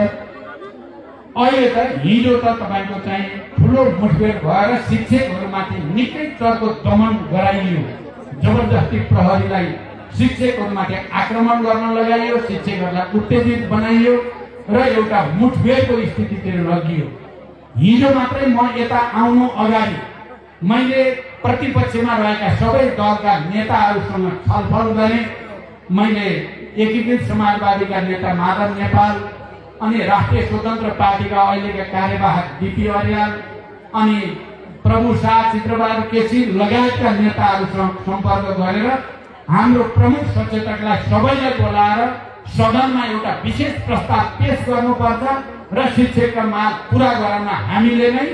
अहिले त हिजो त तपाईको चाहिँ ठुलो मुठभेड भएर शिक्षकहरूमाथि निकै चर्को दमन गराइयो। जबरजस्ती प्रहरीलाई शिक्षकहरूमाथि आक्रमण गर्न लगाइयो, शिक्षकहरूलाई उत्तेजित बनाइयो र एउटा मुठभेडको स्थितितिर लगियो। हिजो मात्रै म यता आउनु अगाडि मैले प्रतिपक्षमा रहेका सबै दलका नेताहरूसँग छलफल गरेँ। मैले एकीकृत समाजवादीका नेता माधव नेपाल अनि राष्ट्रिय स्वतन्त्र पार्टीका अहिलेका कार्यवाहक डीपी अर्याल अनि प्रभु शाह, चित्रबहादुर केसी लगायतका नेताहरूसँग सम्पर्क गरेर हाम्रो प्रमुख सचेतकलाई सबैलाई बोलाएर सदनमा एउटा विशेष प्रस्ताव पेश गर्नुपर्छ र शिक्षकका माग पूरा गराउन हामीले नै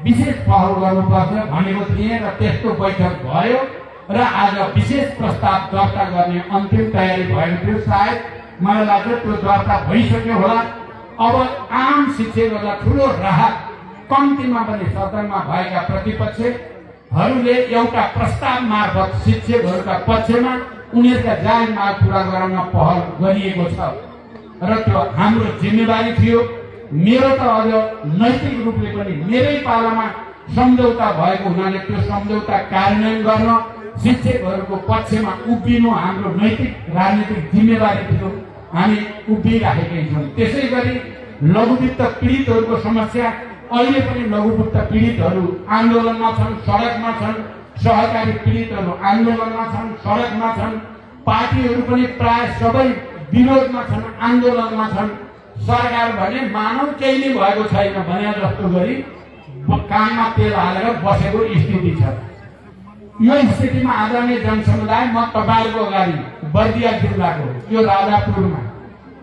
विशेष पहल गर्नुपर्छ भनेको थिएँ र त्यस्तो बैठक भयो र आज विशेष प्रस्ताव दर्ता गर्ने अन्तिम तयारी भएको थियो। सायद मलाई लाग्छ त्यो दर्ता भइसक्यो होला। अब आम शिक्षकहरूलाई ठुलो राहत, कम्तीमा पनि सदनमा भएका प्रतिपक्षहरूले एउटा प्रस्ताव मार्फत शिक्षकहरूका पक्षमा उनीहरूका जायज माग पूरा गराउन पहल गरिएको छ र त्यो हाम्रो जिम्मेवारी थियो। मेरो त अझ नैतिक रूपले पनि मेरै पालामा सम्झौता भएको हुनाले त्यो सम्झौता कार्यान्वयन गर्न शिक्षकहरूको पक्षमा उभिनु हाम्रो नैतिक राजनीतिक जिम्मेवारी थियो। हामी उभिराखेकै छौँ। त्यसै गरी लघुवित्त पीडितहरूको समस्या, अहिले पनि लघुवित्त पीडितहरू आन्दोलनमा छन्, सडकमा छन्। सहकारी पीडितहरू आन्दोलनमा छन्, सडकमा छन्। पार्टीहरू पनि प्राय सबै विरोधमा छन्, आन्दोलनमा छन्। सरकार भने मानव केही नै भएको छैन भने जस्तो गरी कानमा तेल हालेर बसेको स्थिति छ। यो स्थितिमा आदरणीय जनसमुदाय, म तपाईहरुको अगाडि बर्दिया जिल्लाको यो राजापुरमा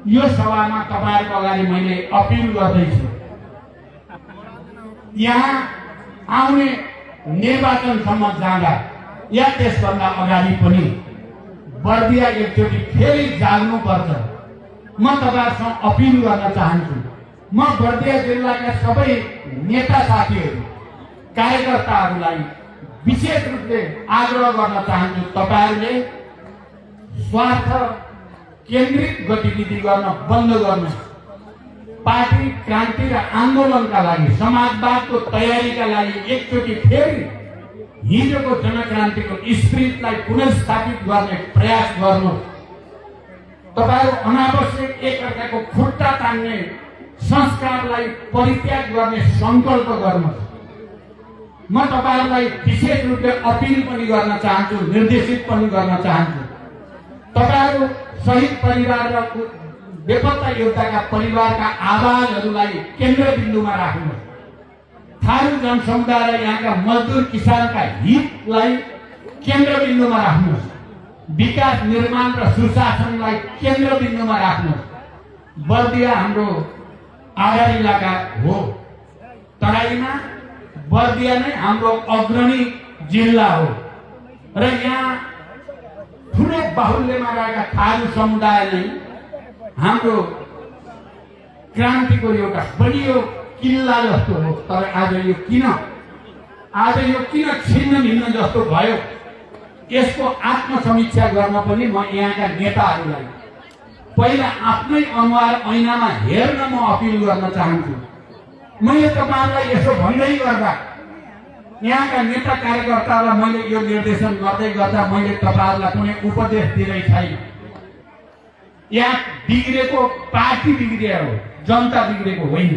यो सभामा तपाईहरुको अगाडि मैले अपिल गर्दैछु। यहाँ आउने निर्वाचनसम्म जाँदा या त्यसभन्दा अगाडि पनि बर्दिया एकचोटि फेरि जाग्नुपर्छ। म तपाईहरुसँग अपिल गर्न चाहन्छु। म बर्दिया जिल्लाका सबै नेता साथीहरू, कार्यकर्ताहरूलाई विशेष रूपले आग्रह गर्न चाहन्छु, तपाईहरुले स्वार्थ केन्द्रित गतिविधि गर्न बन्द गर्नुहोस्। पार्टी क्रान्ति र आन्दोलनका लागि, समाजवादको तयारीका लागि एकचोटि फेरि हिजोको जनक्रान्तिको स्पिरिटलाई पुनर्स्थापित गर्ने प्रयास गर्नुहोस्। तपाईहरु अनावश्यक एकअर्काको खुट्टा तान्ने संस्कारलाई परित्याग गर्ने संकल्प गर्नुहोस्। म तपाईहरुलाई विशेष रूपले अपिल पनि गर्न चाहन्छु, निर्देशित पनि गर्न चाहन्छु। तपाईहरु शहीद परिवार र बेपत्ता योद्धाका परिवारका आवाजहरूलाई केन्द्रबिन्दुमा राख्नुहोस्। थारू जनसमुदाय र यहाँका मजदुर किसानका हितलाई केन्द्रबिन्दुमा राख्नुहोस्। विकास, निर्माण र सुशासनलाई केन्द्रबिन्दुमा राख्नुहोस्। बर्दिया हाम्रो आधार इलाका हो। तराईमा बर्दिया नै हाम्रो अग्रणी जिल्ला हो र यहाँ ठुलो बाहुल्यमा रहेका थारू समुदायले हाम्रो क्रान्तिको एउटा बलियो किल्ला जस्तो हो। तर आज यो किन छिन्न भिन्न जस्तो भयो, यसको आत्मसमीक्षा गर्न पनि म यहाँका नेताहरूलाई पहिला आफ्नै अनुहार ऐनामा हेर्न म अपिल गर्न चाहन्छु। मैले तपाईहरुलाई यसो भन्दै गर्दा, यहाँका नेता कार्यकर्तालाई मैले यो निर्देशन गर्दै गर्दा मैले तपाईहरुलाई कुनै उपदेश दिँदै छैन। यहाँ बिग्रेको पार्टी बिग्रियो हो, जनता बिग्रेको होइन।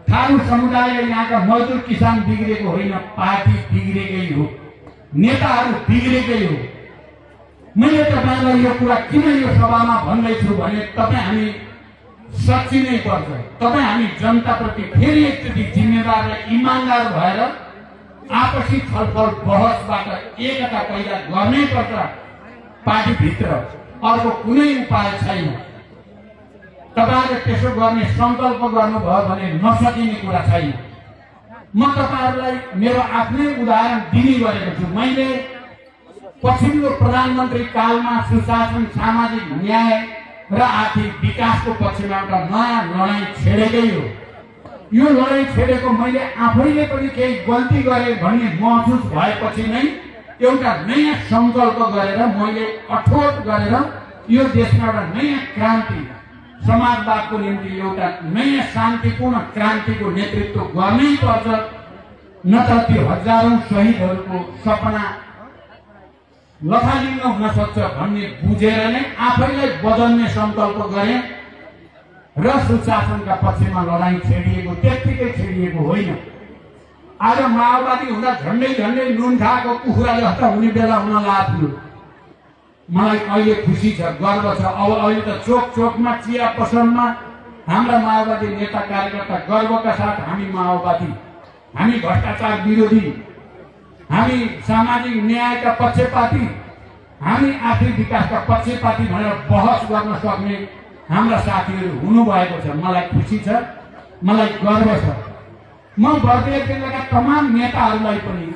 थारू समुदाय, यहाँका मजदुर किसान बिग्रेको होइन, पार्टी बिग्रेकै हो, नेताहरू बिग्रेकै हो। मैले तपाईहरुलाई यो कुरा किन यो सभामा भन्दैछु भने तपाई हामी सच्चिनै पर्छ। तपाई हामी जनताप्रति फेरि एकचोटि जिम्मेवार र इमानदार भएर आपसी छलफल बहसबाट एकता पैदा गर्नै पर्छ। पार्टीभित्र अर्को कुनै उपाय छैन। तपाईहरुले त्यसो गर्ने संकल्प गर्नुभयो भने नसकिने कुरा छैन। म तपाईहरुलाई मेरो आफ्नै उदाहरण दिने गरेको छु। मैले पछिल्लो प्रधानमन्त्री कालमा सुशासन, सामाजिक न्याय र आर्थिक विकासको पक्षमा एउटा नयाँ लडाईँ छेडेकै हो। यो लडाईँ छेडेको मैले आफैले पनि केही गल्ती गरे भन्ने महसुस भएपछि नै एउटा नयाँ संकल्प गरेर मैले अठोट गरेर यो देशमा एउटा नयाँ क्रान्ति, समाजवादको निम्ति एउटा नयाँ शान्तिपूर्ण क्रान्तिको नेतृत्व गर्नै पर्छ, नत्र त्यो हजारौं शहीदहरूको सपना लथालिङ्ग हुन सक्छ भन्ने बुझेर नै आफैलाई बदल्ने संकल्प गरे र सुशासनका पक्षमा लडाईँ छेडिएको त्यत्तिकै छेडिएको होइन। आज माओवादी हुँदा झन्डै झन्डै नुन खाएको कुखुरा जस्ता हुने बेला हुन लाग्यो। मलाई अहिले खुसी छ, गर्व छ। अब अहिले त चोक चोकमा, चिया पसलमा हाम्रा माओवादी नेता कार्यकर्ता गर्वका साथ हामी माओवादी, हामी भ्रष्टाचार विरोधी, हामी सामाजिक न्यायका पक्षपाती, हामी आर्थिक विकासका पक्षपाती भनेर बहस गर्न सक्ने हाम्रा साथीहरू हुनुभएको छ। मलाई खुसी छ, मलाई गर्व छ। म बर्दिया जिल्लाका तमाम नेताहरूलाई पनि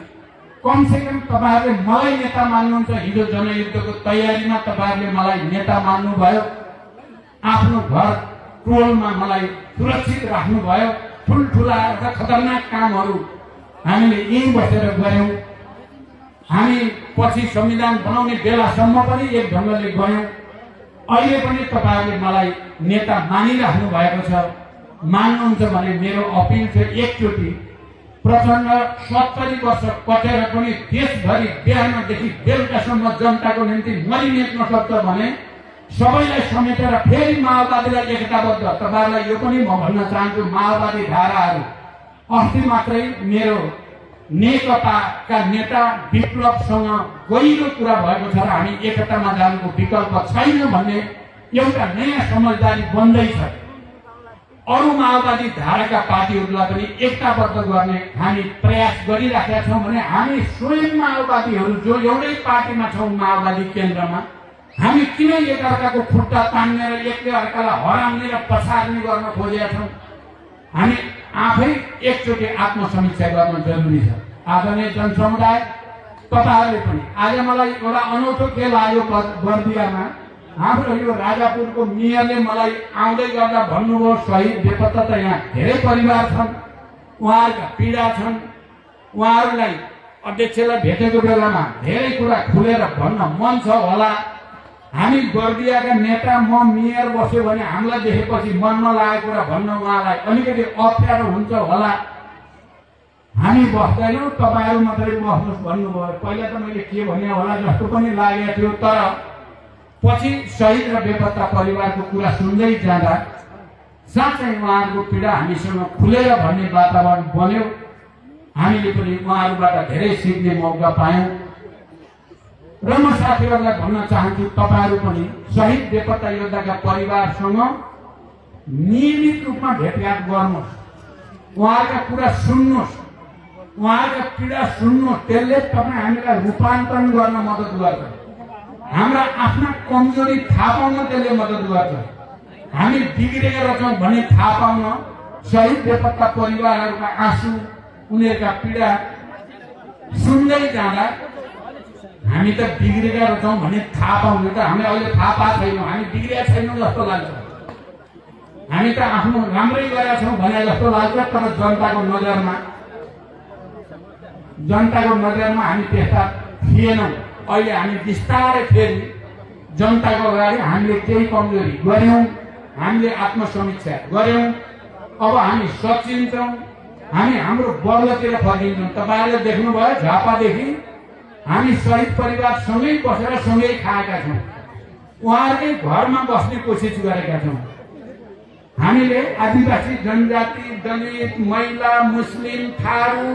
कमसेकम तपाईहरुले मलाई नेता मान्नुहुन्छ। हिजो जनयुद्धको तयारीमा तपाईहरुले मलाई नेता मान्नुभयो, आफ्नो घर टोलमा मलाई सुरक्षित राख्नुभयो। ठुल्ठुला र खतरनाक कामहरू हामीले यहीँ बसेर गर्यौं। हामी पछि संविधान बनाउने बेलासम्म पनि एक ढङ्गले गयौं। अहिले पनि तपाईहरुले मलाई नेता मानिराख्नु भएको छ। मान्नुहुन्छ भने मेरो अपिल छ, एकचोटि प्रचण्ड 70 वर्ष कटेर पनि देशभरि बिहानदेखि बेलुकासम्म जनताको निम्ति मरिमेट्न सक्छ भने सबैलाई समेटेर फेरि माओवादीलाई एकताबद्ध, तपाईहरुलाई यो पनि म भन्न चाहन्छु, माओवादी धाराहरू अस्ति मात्रै मेरो नेकपाका नेता विप्लवसँग गहिरो कुरा भएको छ र हामी एकतामा जानुको विकल्प छैन भन्ने एउटा नयाँ समझदारी बन्दैछ। अरू माओवादी धाराका पार्टीहरूलाई पनि एकताबद्ध गर्ने हामी प्रयास गरिराखेका छौं भने हामी स्वयं माओवादीहरू जो एउटै पार्टीमा छौं, माओवादी केन्द्रमा, हामी किन एकअर्काको खुट्टा तान्ने र एकले अर्कालाई हराउने र पछार्ने गर्न खोजेका छौं? हामी आफै एकचोटि आत्मसमीक्षा गर्न जरुरी छ। आदरणीय जनसमुदाय, तपाईहरुले पनि आज मलाई एउटा अनौठो के लाग्यो बर्दियामा, हाम्रो यो राजापुरको मेयरले मलाई आउँदै गर्दा भन्नुभयो, शहीद बेपत्ता त यहाँ धेरै परिवार छन्, उहाँहरूका पीडा छन्, उहाँहरूलाई अध्यक्षलाई भेटेको बेलामा धेरै कुरा खुलेर भन्न मन छ होला। हामी बर्दियाका नेता, म मेयर बस्यो भने हामीलाई देखेपछि मन नलागेको कुरा भन्न उहाँलाई अलिकति अप्ठ्यारो हुन्छ होला। हामी बस्दैनौँ, तपाईहरु मात्रै बस्नुहोस् भन्नुभयो। पहिला त मैले के भने होला जस्तो पनि लागेको थियो, तर पछि शहीद र बेपत्ता परिवारको कुरा सुन्दै जाँदा साँच्चै उहाँहरूको पीडा हामीसँग खुलेर भन्ने वातावरण बन्यो। हामीले पनि उहाँहरूबाट धेरै सिक्ने मौका पायौं र म साथीहरूलाई भन्न चाहन्छु, तपाईहरु पनि शहीद बेपत्ता योद्धाका परिवारसँग नियमित रूपमा भेटघाट गर्नुहोस्, उहाँहरूका कुरा सुन्नुहोस्, उहाँहरूका पीडा सुन्नुहोस्। त्यसले तपाईँ हामीलाई रूपान्तरण गर्न मद्दत गर्छ, हाम्रा आफ्ना कमजोरी थाहा पाउन त्यसले मद्दत गर्छ। हामी बिग्रेका रहेछौँ भन्ने थाहा पाउन, शहीद बेपत्ता परिवारहरूका आँसु, उनीहरूका पीडा सुन्दै जाँदा हामी त बिग्रेका रहेछौँ भन्ने थाहा पाउनु त हामी अहिले थाहा पाएको छैनौँ, हामी बिग्रेका छैनौँ जस्तो लाग्छ। हामी त आफ्नो राम्रै गरेका छौँ भने जस्तो लाग्छ, तर जनताको नजरमा हामी त्यस्ता थिएनौँ। अहिले हामी बिस्तारै फेरि जनताको अगाडि हामीले केही कमजोरी गर्यौं, हामीले आत्मसमीक्षा गर्यौं। अब हामी सचिन्छौँ, हामी हाम्रो वर्गतिर फर्किन्छौँ। तपाईहरुले देख्नुभयो, झापादेखि हामी शहीद परिवार सँगै बसेर सँगै खाएका छौँ, उहाँहरूकै घरमा बस्ने कोसिस गरेका छौँ। हामीले आदिवासी, जनजाति, दलित, महिला, मुस्लिम, थारू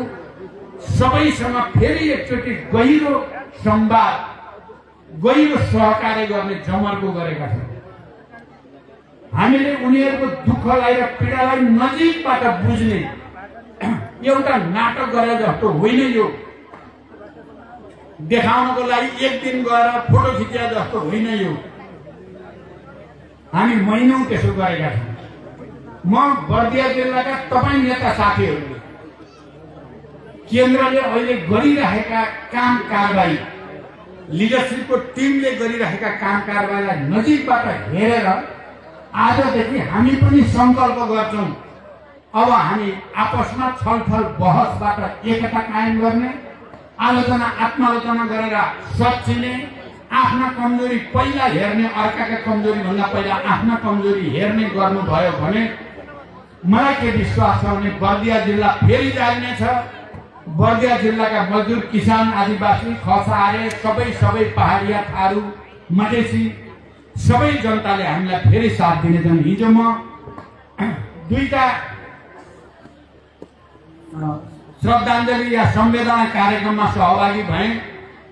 सबैसँग फेरि एकचोटि गहिरो संवाद, गहिरो सहकार्य गर्ने जमर्को गरेका छौँ। हामीले उनीहरूको दुःखलाई र पीडालाई नजिकबाट बुझ्ने एउटा नाटक गरे जस्तो होइन, यो देखाउनको लागि एक दिन गएर फोटो खिचे जस्तो होइन। यो हामी महिनौं त्यसो गरेका छौँ। म बर्दिया जिल्लाका तपाईँ नेता साथीहरूले केन्द्रले अहिले गरिरहेका काम कारबाही, लिडरसिपको टिमले गरिरहेका काम कारबाहीलाई नजिकबाट हेरेर आजदेखि हामी पनि संकल्प गर्छौँ। अब हामी आपसमा छलफल बहसबाट एकता कायम गर्ने, आलोचना आत्मालोचना गरेर सच्चिने, आफ्ना कमजोरी पहिला हेर्ने, अर्काका कमजोरी भन्दा पहिला आफ्ना कमजोरी हेर्ने गर्नुभयो भने मलाई के विश्वास छ भने बर्दिया जिल्ला फेरि जाग्नेछ। बर्दिया जिल्लाका मजदुर, किसान, आदिवासी, खसारे, सबै पहाडिया, थारू, मधेसी सबै जनताले हामीलाई फेरि साथ दिनेछन्। हिजो म दुईटा श्रद्धाञ्जली या संवेदना कार्यक्रममा सहभागी भएँ।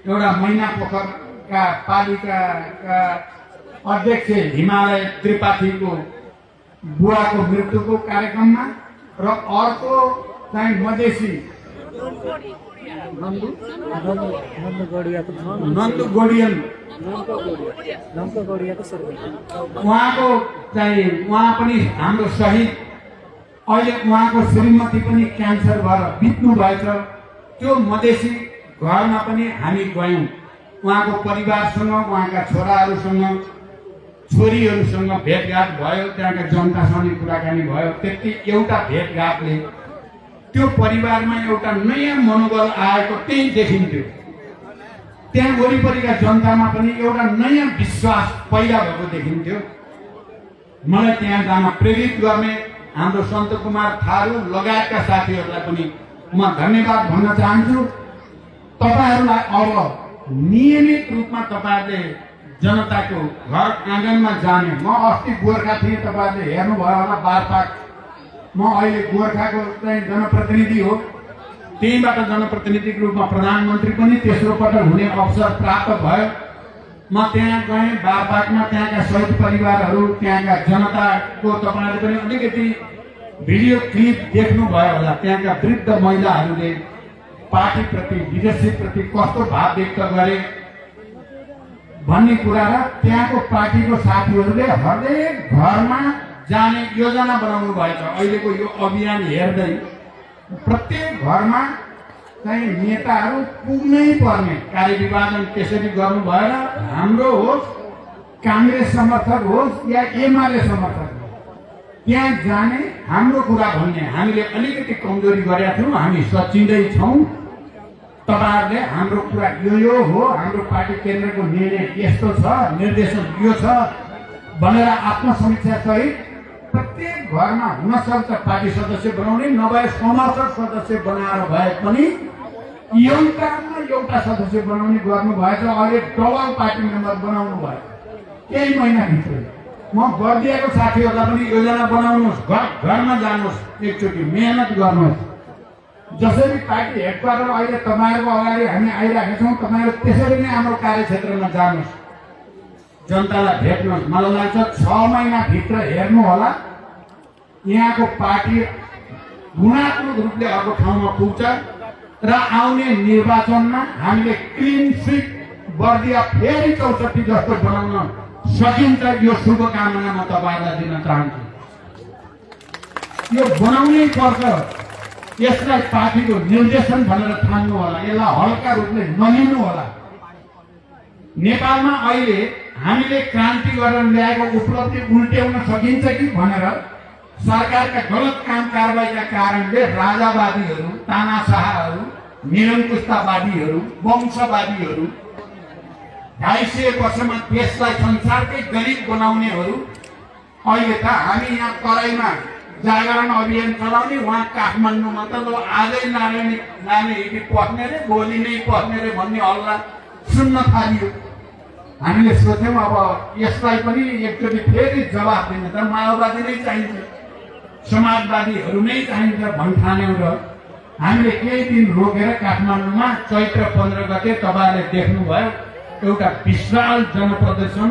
एउटा मैनापोखरका पालिकाका अध्यक्ष हिमालय त्रिपाठीको बुवाको मृत्युको कार्यक्रममा र अर्को चाहिँ मधेसी उहाँको चाहिँ उहाँ पनि हाम्रो शहीद, अहिले उहाँको श्रीमती पनि क्यान्सर भएर बित्नु भएछ। त्यो मधेसी घरमा पनि हामी गयौँ। उहाँको परिवारसँग, उहाँका छोराहरूसँग, छोरीहरूसँग भेटघाट भयो, त्यहाँका जनतासँग कुराकानी भयो। त्यति एउटा भेटघाटले त्यो परिवारमा एउटा नयाँ मनोबल आएको त्यही देखिन्थ्यो। त्यहाँ वरिपरिका जनतामा पनि एउटा नयाँ विश्वास पैदा भएको देखिन्थ्यो। मलाई त्यहाँ जान प्रेरित गर्ने हाम्रो सन्त कुमार थारू लगायतका साथीहरूलाई पनि म धन्यवाद भन्न चाहन्छु। तपाईहरूलाई अब नियमित रूपमा तपाईहरूले जनताको घर आँगनमा जाने, म अस्ति गोर्खा थिएँ, तपाईँहरूले हेर्नुभयो होला बारपाक। म अहिले गोर्खाको चाहिँ जनप्रतिनिधि हो। त्यहीबाट जनप्रतिनिधिको रूपमा प्रधानमन्त्री पनि तेस्रो पटक हुने अवसर प्राप्त भयो। म त्यहाँ गएँ बारपाकमा, त्यहाँका शहीद परिवारहरू, त्यहाँका जनताको तपाईँहरूले पनि अलिकति भिडियो क्लिप देख्नुभयो होला। त्यहाँका वृद्ध महिलाहरूले पार्टीप्रति, लिडरसिपप्रति कस्तो भाव व्यक्त गरे भन्ने कुरा र त्यहाँको पार्टीको साथीहरूले हरेक घरमा जाने योजना बनाउनु भएछ। अहिलेको यो अभियान हेर्दै प्रत्येक घरमा चाहिँ नेताहरू पुग्नै पर्ने, कार्यविभाजन त्यसरी गर्नु भएर हाम्रो होस्, काङ्ग्रेस समर्थक होस् या एमाले समर्थक होस्, त्यहाँ जाने, हाम्रो कुरा भन्ने। हामीले अलिकति कमजोरी गरेका थियौँ, हामी सचिँदै छौँ। तपाईहरूले हाम्रो कुरा यो हो, हाम्रो पार्टी केन्द्रको निर्णय यस्तो छ, निर्देशन यो छ भनेर आत्मसमीक्षा सहित प्रत्येक घरमा हुन सक्छ पार्टी सदस्य बनाउने, नभए समर्थक सदस्य बनाएर भए पनि एउटा सदस्य बनाउने गर्नु भएछ। अहिले डबल पार्टी मेम्बर बनाउनु भयो केही महिनाभित्रै। म बर्दियाको साथीहरूलाई पनि योजना बनाउनुहोस्, घरमा जानुहोस्, एकचोटि मेहनत गर्नुहोस्। जसरी पार्टी हेडक्वार्टर अहिले तपाईँहरूको अगाडि हामी आइरहेका छौँ, तपाईँहरू त्यसरी नै हाम्रो कार्यक्षेत्रमा जानुहोस्, जनतालाई भेट्नुहोस्। मलाई लाग्छ 6 महिनाभित्र हेर्नु होला यहाँको पार्टी गुणात्मक रूपले अर्को ठाउँमा पुग्छ र आउने निर्वाचनमा हामीले क्लिन स्विप बर्दिया फेरि 64 जस्तो बनाउन सकिन्छ। यो शुभकामना म तपाईँहरूलाई दिन चाहन्छु। यो बनाउनै पर्छ। यसलाई पार्टीको निर्देशन भनेर ठान्नु होला, यसलाई हल्का रूपले नलिनु होला। नेपालमा अहिले हामीले क्रान्ति गरेर ल्याएको उपलब्धि उल्ट्याउन सकिन्छ कि भनेर सरकारका गलत काम कारबाहीका कारणले राजावादीहरू, तानाशाहहरू, निरङ्कुशतावादीहरू, वंशवादीहरू, 250 वर्षमा देशलाई संसारकै गरिब बनाउनेहरू अहिले त हामी यहाँ तराईमा जागरण अभियान चलाउने, वहाँ काठमाडौँमा त आजै नानी हिँडी पस्ने रे, भोलि नै पस्ने रे भन्ने हल्ला सुन्न थालियो। हामीले सोच्यौँ अब यसलाई पनि एकचोटि फेरि जवाब दिन त माओवादी नै चाहिन्छ, समाजवादीहरू नै चाहिन्छ भन्ठान्यौँ र हामीले केही दिन रोकेर काठमाडौँमा चैत्र 15 गते तपाईँहरूले देख्नुभयो एउटा विशाल जनप्रदर्शन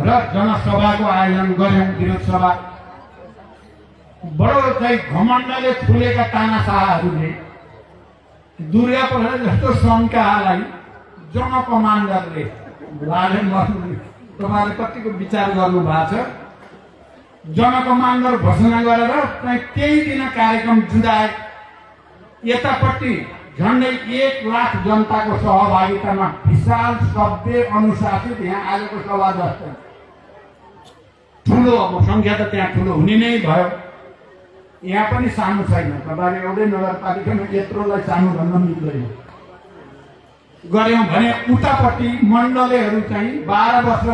र जनसभाको आयोजन गर्यौँ। विरोध सभा बडो चाहिँ घमण्डले फुलेका तानाशाहहरूले दुर्गा प्रसाद जस्तो शङ्कालाई जनकमान्डरले लाले मर्नु। तपाईँहरूले कतिको विचार गर्नु भएको छ। जनको मानदर घोषणा गरेर त्यही दिन कार्यक्रम जुटाए। यतापट्टि झन्डै 1 लाख जनताको सहभागितामा विशाल सभ्य अनुशासित यहाँ आजको सभा जस्तो ठुलो अब संख्या त त्यहाँ ठुलो हुने नै भयो। यहाँ पनि सानो छैन, तपाईहरु एउटै नगरपालिकामा यत्रोलाई सानो भन्न मिल्दैन। गर्यौं भने उतापट्टि मण्डलेहरू चाहिँ 12 वर्ष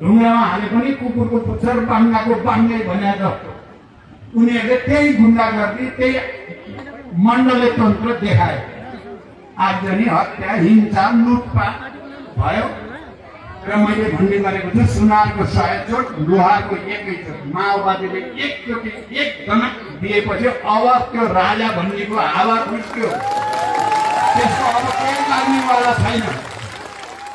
ढुङ्गामा हाले पनि कुकुरको पुच्छर बाङ्गाको बाङ्गे भने जस्तो उनीहरूले त्यही गुण्डागर्दी त्यही मण्डले तन्त्र देखाए। आगजनी, हत्या, हिंसा, लुटपाट भयो र मैले भन्ने गरेको छु सुनारको 100 चोट, लोहारको 1 चोट। माओवादीले एकचोटि एक दमक दिएपछि अब त्यो राजा भन्नेको हावा खुस्क्यो। त्यसको अब केही लाग्नेवाला छैन।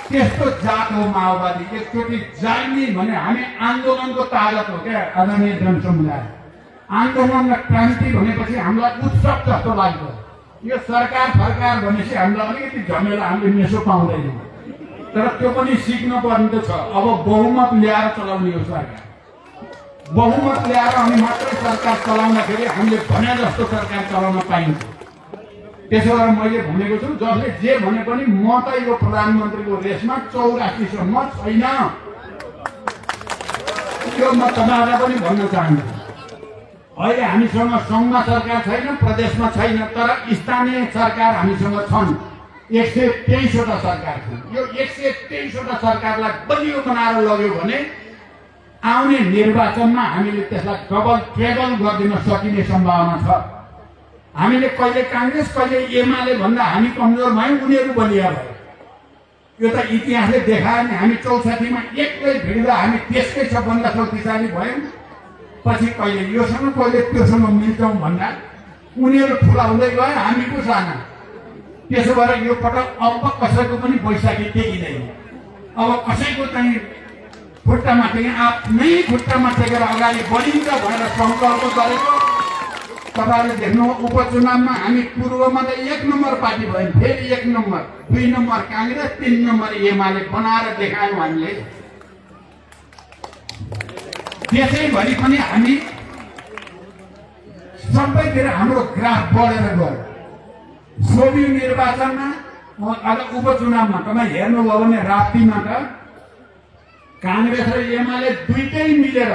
त्यस्तो जात हो माओवादी। एकचोटि जान्ने भने हामी आन्दोलनको ताकत हो क्या आदरणीय जनसमुदाय। आन्दोलन र क्रान्ति भनेपछि हामीलाई उत्सव जस्तो लाग्छ। यो सरकार फरकार भनेपछि हामीलाई अलिकति झमेला, हामीले मेसो पाउँदैनौँ। तर त्यो पनि सिक्न पर्ने त छ। अब बहुमत ल्याएर चलाउने हो सरकार। बहुमत ल्याएर अनि मात्रै सरकार चलाउँदाखेरि हामीले भने जस्तो सरकार चलाउन पाइन्छ। त्यसो भएर मैले भनेको छु जसले जे भने पनि म त यो प्रधानमन्त्रीको रेसमा 84 सम्म छैन। यो म तपाईँहरूलाई पनि भन्न चाहन्छु। अहिले हामीसँग सङ्घमा सरकार छैन, प्रदेशमा छैन, तर स्थानीय सरकार हामीसँग छन्। 123 वटा सरकार छन्। यो 123 वटा सरकारलाई बलियो बनाएर लग्यो भने आउने निर्वाचनमा हामीले त्यसलाई डबल ट्रेबल गरिदिन सकिने सम्भावना छ। हामीले कहिले कांग्रेस कहिले एमाले भन्दा हामी कमजोर भयौँ, उनीहरू बलिया भयो। यो त इतिहासले देखायो नि। हामी 64 मा एक्लै भिड्दा हामी त्यसकै सबभन्दा शक्तिशाली भयौँ। पछि कहिले योसँग कहिले त्योसँग मिल्छौँ भन्दा उनीहरू ठुला हुँदै गए, हामी को साना। त्यसो भएर यो पटक अब कसैको पनि बैशाखी टेकिँदैन। अब कसैको चाहिँ खुट्टामा टेके आफ्नै खुट्टामा टेकेर अगाडि बढिन्छ भनेर सङ्कल्प गरेको। तपाईहरुले देख्नु उपचुनावमा हामी पूर्वमा त 1 नम्बर पार्टी भयौँ, फेरि 1 number, 2 number Congress, 3 number UML बनाएर देखायौँ हामीले। त्यसैभरि पनि हामी सबैतिर हाम्रो ग्राफ बढेर गयो। सोभियत निर्वाचनमा अब उपचुनावमा तपाईँ हेर्नुभयो भने राप्तीमा त कांग्रेस र एमाले दुईटै मिलेर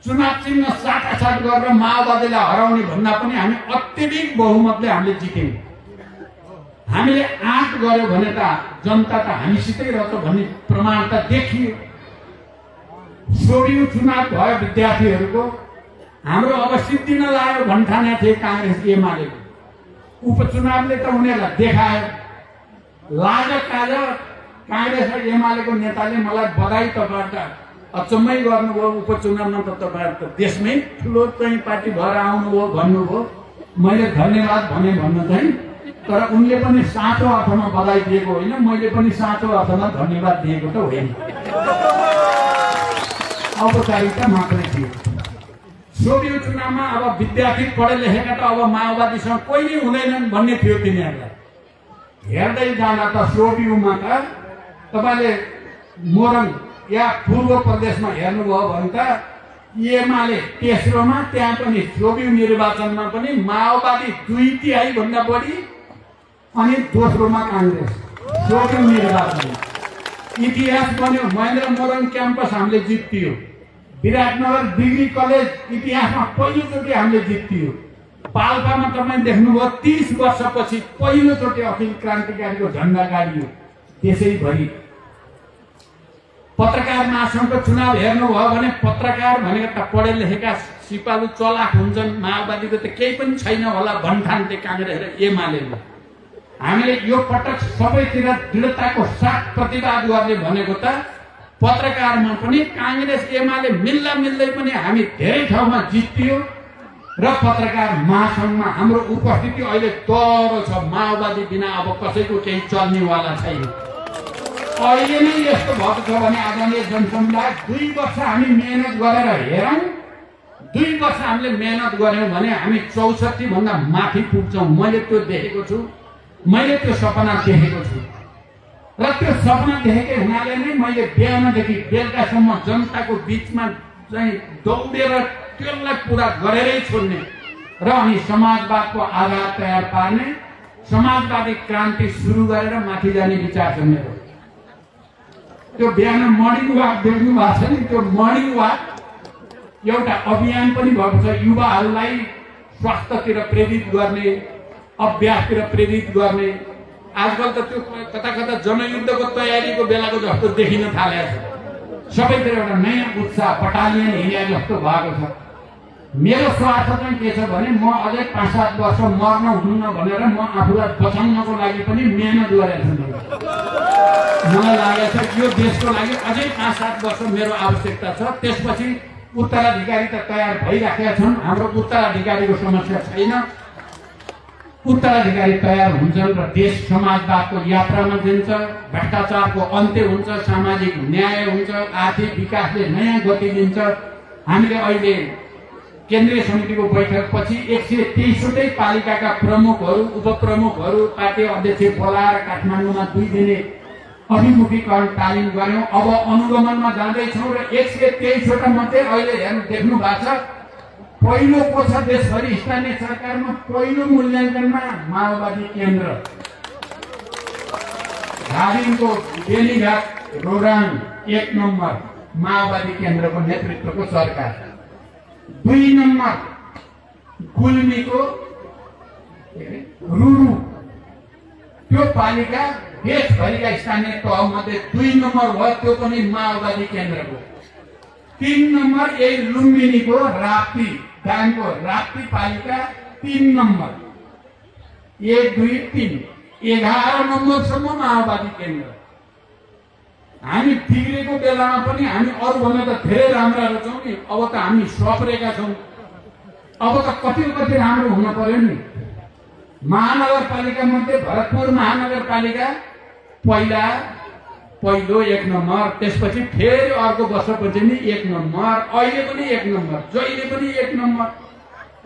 चुनाव चिन्ह साटासाट गरेर माओवादीलाई हराउने भन्दा पनि हामी अत्यधिक बहुमतले हामीले जित्यौँ। हामीले आँट गर्यो भने त जनता त हामीसितै रहन्छ भन्ने प्रमाण त देखियो। सोभियत चुनाव भयो विद्यार्थीहरूको, हाम्रो अब सिद्धिन लाग्यो भन्ठाने थिए कांग्रेस एमालेको। उपचुनावले त उनीहरूलाई देखायो। लाज कांग्रेस र एमालेको नेताले मलाई बधाई तपाईँहरूका अचम्मै गर्नुभयो। उपचुनावमा त तपाईँहरू त देशमै ठुलो चाहिँ पार्टी भएर आउनुभयो भन्नुभयो। मैले धन्यवाद भने भन्न चाहिँ, तर उनले पनि साँचो अर्थमा बधाई दिएको होइन, मैले पनि साँचो अर्थमा धन्यवाद दिएको त होइन। औपचारिकता मात्रै थियो। सोभियत चुनावमा अब विद्यार्थी पढे लेखेका त अब माओवादीसँग कोही नै हुँदैनन् भन्ने थियो तिनीहरूलाई। हेर्दै जाँदा त सोभियतमा त तपाईले मोरङ या पूर्व प्रदेशमा हेर्नुभयो भने त एमाले तेस्रोमा, त्यहाँ पनि सोभियत निर्वाचनमा पनि माओवादी 2/3 भन्दा बढी, अनि दोस्रोमा कांग्रेस। सोभियत निर्वाचन इतिहास बन्यो। महेन्द्र मोरङ क्याम्पस हामीले जित्तियो। विराटनगर डिग्री कलेज इतिहासमा पहिलोचोटि हामीले जित्तियो। पाल्पामा तपाईँ देख्नुभयो 30 वर्षपछि पहिलोचोटि अखिल क्रान्तिकारीको झण्डा गाडियो। त्यसैभरि पत्रकार महासंघको चुनाव हेर्नुभयो भने पत्रकार भनेका त पढे लेखेका सिपालु चलाक हुन्छन्। माओवादीको त केही पनि छैन होला भन्ठान्थे कांग्रेस र एमालेले। हामीले यो पटक सबैतिर दृढताको साथ प्रतिवाद गर्ने भनेको त पत्रकारमा पनि कांग्रेस एमाले मिल्दा मिल्दै पनि हामी धेरै ठाउँमा जित्तियो र पत्रकार महासंघमा हाम्रो उपस्थिति अहिले तरो छ। माओवादी बिना अब कसैको केही चल्नेवाला छैन। अहिले नै यस्तो भएको छ भने आदरणीय जनसमुदाय 2 वर्ष हामी मेहनत गरेर हेरौँ। 2 वर्ष हामीले मेहनत गर्यौँ भने हामी 64 भन्दा माथि पुग्छौँ। मैले त्यो देखेको छु, मैले त्यो सपना देखेको छु। र त्यो सपना देखेकै हुनाले नै मैले बिहानदेखि बेलुकासम्म जनताको बिचमा चाहिँ दौडेर त्यसलाई पुरा गरेरै छोड्ने र अनि समाजवादको आधार तयार पार्ने, समाजवादी क्रान्ति सुरु गरेर माथि जाने विचार छ मेरो। त्यो बिहान मर्निङ वाक देख्नु भएको छ नि, त्यो मर्निङ वाक एउटा अभियान पनि भएको छ। युवाहरूलाई स्वास्थ्यतिर प्रेरित गर्ने, अभ्यासतिर प्रेरित गर्ने। आजकल त त्यो कता कता जनयुद्धको तयारीको बेलाको जस्तो देखिन थालेको छ। सबैतिर एउटा नयाँ उत्साह बटालियन हिँडे जस्तो भएको छ। मेरो स्वार्थ चाहिँ के छ भने म अझै 5-7 वर्ष मर्न हुन्न भनेर म आफूलाई बचाउनको लागि पनि मेहनत गरेको छु। मलाई लागेको छ यो देशको लागि अझै 5-7 वर्ष मेरो आवश्यकता छ। त्यसपछि उत्तराधिकारी त तयार भइराखेका छन्। हाम्रो उत्तराधिकारीको समस्या छैन। उत्तराधिकारी तयार हुन्छन् र देश समाजवादको यात्रामा जान्छ, भ्रष्टाचारको अन्त्य हुन्छ, सामाजिक न्याय हुन्छ, आर्थिक विकासले नयाँ गति दिन्छ। हामीले अहिले केन्द्रीय समितिको बैठकपछि 123वटै पालिकाका प्रमुखहरू, उपप्रमुखहरू, पार्टी अध्यक्ष बोलाएर काठमाडौँमा 2 दिने अभिमुखीकरण तालिम गर्यौं। अब अनुगमनमा जाँदैछौँ र 123वटा मध्ये अहिले हेर्नु देख्नु भएको छ पहिलो को छ देशभरि स्थानीय सरकारमा पहिलो मूल्याङ्कनमा माओवादी केन्द्र। धादिङको बेलीघाट रोराङ 1 नम्बर माओवादी केन्द्रको नेतृत्वको सरकार। 2 नम्बर गुल्मीको रुरु, त्यो पालिका देशभरिका स्थानीय तह मध्ये 2 नम्बर भयो, त्यो पनि माओवादी केन्द्रको। 3 नम्बर यही लुम्बिनीको राप्ती, दाङको राप्ती पालिका 3 नम्बर। 1, 2, 3 11 नम्बरसम्म माओवादी केन्द्र। हामी बिग्रेको बेलामा पनि हामी अरूभन्दा त धेरै राम्रा रहेछौँ नि। अब त हामी सप्रेका छौँ। अब त कति राम्रो हुन पर्यो नि। महानगरपालिका मध्ये भरतपुर महानगरपालिका पहिलो 1 नम्बर, त्यसपछि फेरि अर्को वर्षपछि नि 1 नम्बर, अहिले पनि 1 नम्बर, जहिले पनि 1 नम्बर।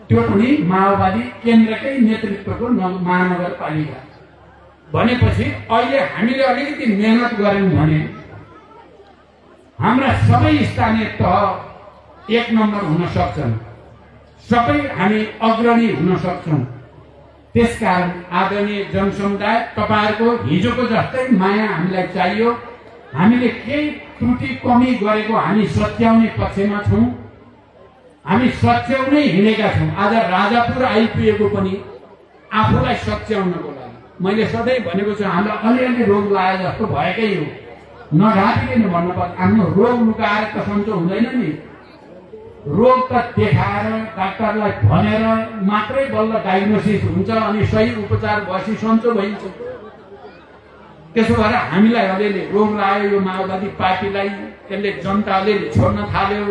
त्यो पनि माओवादी केन्द्रकै नेतृत्वको महानगरपालिका भनेपछि अहिले हामीले अलिकति मेहनत गर्यौं भने हाम्रा सबै स्थानीय तह 1 नम्बर हुन सक्छन्। सबै हामी अग्रणी हुन सक्छौं। त्यसकारण आदरणीय जनसमुदाय, तपाईहरुको हिजोको जस्तै माया हामीलाई चाहियो। हामीले केही त्रुटि कमी गरेको हामी सच्याउने पक्षमा छौं। हामी सच्याउनै हिँडेका छौं। आज राजापुर आइपुगेको पनि आफूलाई सच्याउनको लागि। मैले सधैँ भनेको छु हामीलाई अलिअलि रोग लागे जस्तो भएकै हो। नढाकिकन भन्नुपर्छ, आफ्नो रोग लुकाएर त सन्चो हुँदैन नि। रोग त देखाएर डाक्टरलाई भनेर मात्रै बल्ल डायग्नोसिस हुन्छ अनि सही उपचार भएपछि सन्चो भइन्छ। त्यसो भएर हामीलाई अलिअलि रोग लाग्यो, यो माओवादी पार्टीलाई त्यसले जनताले छोड्न थाल्यो,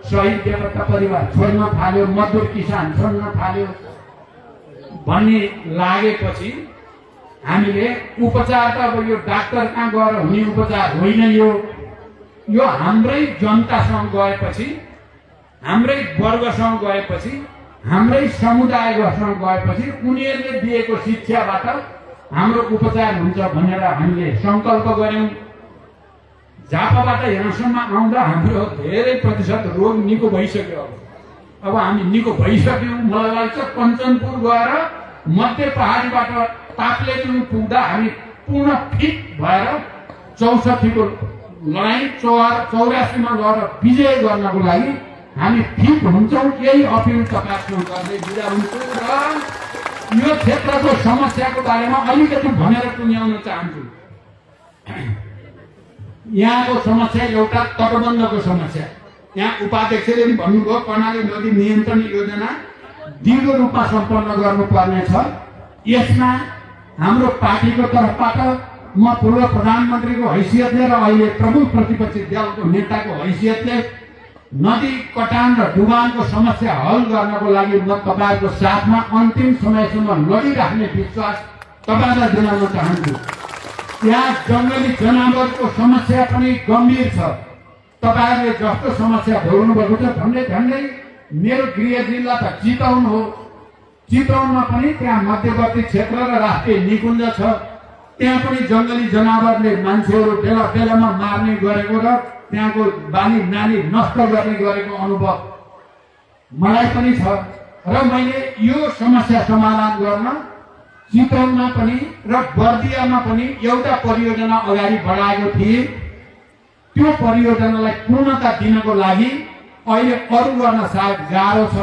शहीद बेपत्ता परिवार छोड्न थाल्यो, मजदुर किसान छोड्न थाल्यो भन्ने लागेपछि हामीले उपचार त अब यो डाक्टर कहाँ गएर हुने उपचार होइन। यो हाम्रै जनतासँग गएपछि, हाम्रै वर्गसँग गएपछि, हाम्रै समुदायसँग गएपछि उनीहरूले दिएको शिक्षाबाट हाम्रो उपचार हुन्छ भनेर हामीले संकल्प गर्यौं। झापाबाट यहाँसम्म आउँदा हाम्रो धेरै प्रतिशत रोग निको भइसक्यो। अब हामी निको भइसक्यौं। मलाई लाग्छ कञ्चनपुर गएर मध्य पहाडीबाट ताप्लेजुङ पुग्दा हामी पूर्ण फिट भएर 64 को लडाईँ 84 मा गएर विजय गर्नको लागि हामी फिट हुन्छौं। यही अपिल तपाईहरुसँग गर्दै बिदा हुन्छु र यो क्षेत्रको समस्याको बारेमा अलिकति भनेर टुङ्ग्याउन चाहन्छु। यहाँको समस्या एउटा तटबन्धको समस्या। यहाँ उपाध्यक्षले पनि भन्नुभयो कर्णाली नदी नियन्त्रण योजना दृढ रूपमा सम्पन्न गर्नुपर्ने छ। यसमा हाम्रो पार्टीको तर्फबाट म पूर्व प्रधानमन्त्रीको हैसियतले र अहिले प्रमुख प्रतिपक्षी दलको नेताको हैसियतले नदी कटान र डुबानको समस्या हल गर्नको लागि म तपाईहरुको साथमा अन्तिम समयसम्म लडिराख्ने विश्वास तपाईहरुलाई दिलाउन चाहन्छु। यहाँ जंगली जनावरको समस्या पनि गम्भीर छ। तपाईहरुले जस्तो समस्या भोग्नु भएको छ झन्डै मेरो गृह जिल्ला त चितवन हो। चितवनमा पनि त्यहाँ मध्यवर्ती क्षेत्र र राष्ट्रिय निकुञ्ज छ। त्यहाँ पनि जंगली जनावरले मान्छेहरू बेला बेलामा मार्ने गरेको र त्यहाँको बाली नाली नष्ट गर्ने गरेको अनुभव मलाई पनि छ र मैले यो समस्या समाधान गर्न चितवनमा पनि र बर्दियामा पनि एउटा परियोजना अगाडि बढाएको थिए। त्यो परियोजनालाई पूर्णता दिनको लागि अहिले अरु गर्न सायद गाह्रो छ।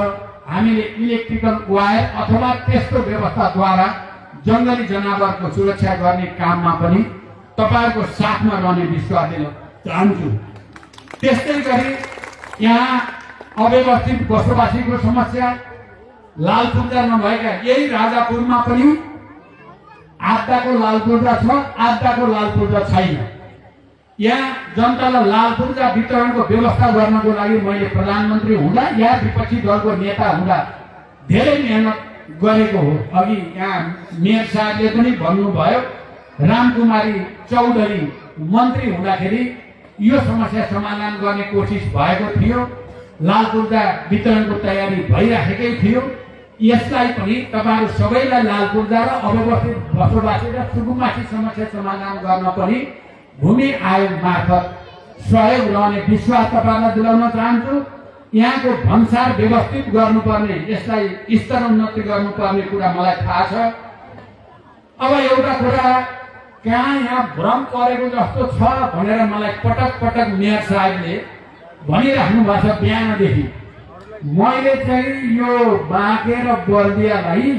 हामीले इलेक्ट्रिकल वायर अथवा त्यस्तो व्यवस्थाद्वारा जंगली जनावरको सुरक्षा गर्ने काममा पनि तपाईहरुको साथमा रहने विश्वास दिन चाहन्छु। त्यस्तै गरी यहाँ अव्यवस्थित बसोबासीको समस्या लालपुर्जा नभएका यही राजापुरमा पनि आधाको लालपुर्जा छ, आधाको लालपुर्जा छैन। यहाँ जनतालाई लालपुर्जा वितरणको व्यवस्था गर्नको लागि मैले प्रधानमन्त्री हुँदा या विपक्षी दलको नेता हुँदा धेरै मेहनत गरेको हो। अघि यहाँ मेयर साहबले पनि भन्नुभयो, रामकुमारी चौधरी मन्त्री हुँदाखेरि यो समस्या समाधान गर्ने कोसिस भएको थियो। लालपुर्जा वितरणको तयारी भइराखेकै थियो। यसलाई पनि तपाईहरु सबैलाई लालपुर्जा र अव्यवस्थित बसोबासी र सुकुम्बासी समस्या समाधान गर्न पनि भूमि आयोग मार्फत सहयोग रहने विश्वास तपाईहरुलाई दिलाउन चाहन्छु। यहाँको भन्सार व्यवस्थित गर्नुपर्ने, यसलाई स्तरोन्नति गर्नुपर्ने कुरा मलाई थाहा छ। अब एउटा कुरा कहाँ यहाँ भ्रम परेको जस्तो छ भनेर मलाई पटक पटक मेयर साहबले भनिराख्नु भएको छ बिहानदेखि। मैले चाहिँ यो बाँके र बर्दियालाई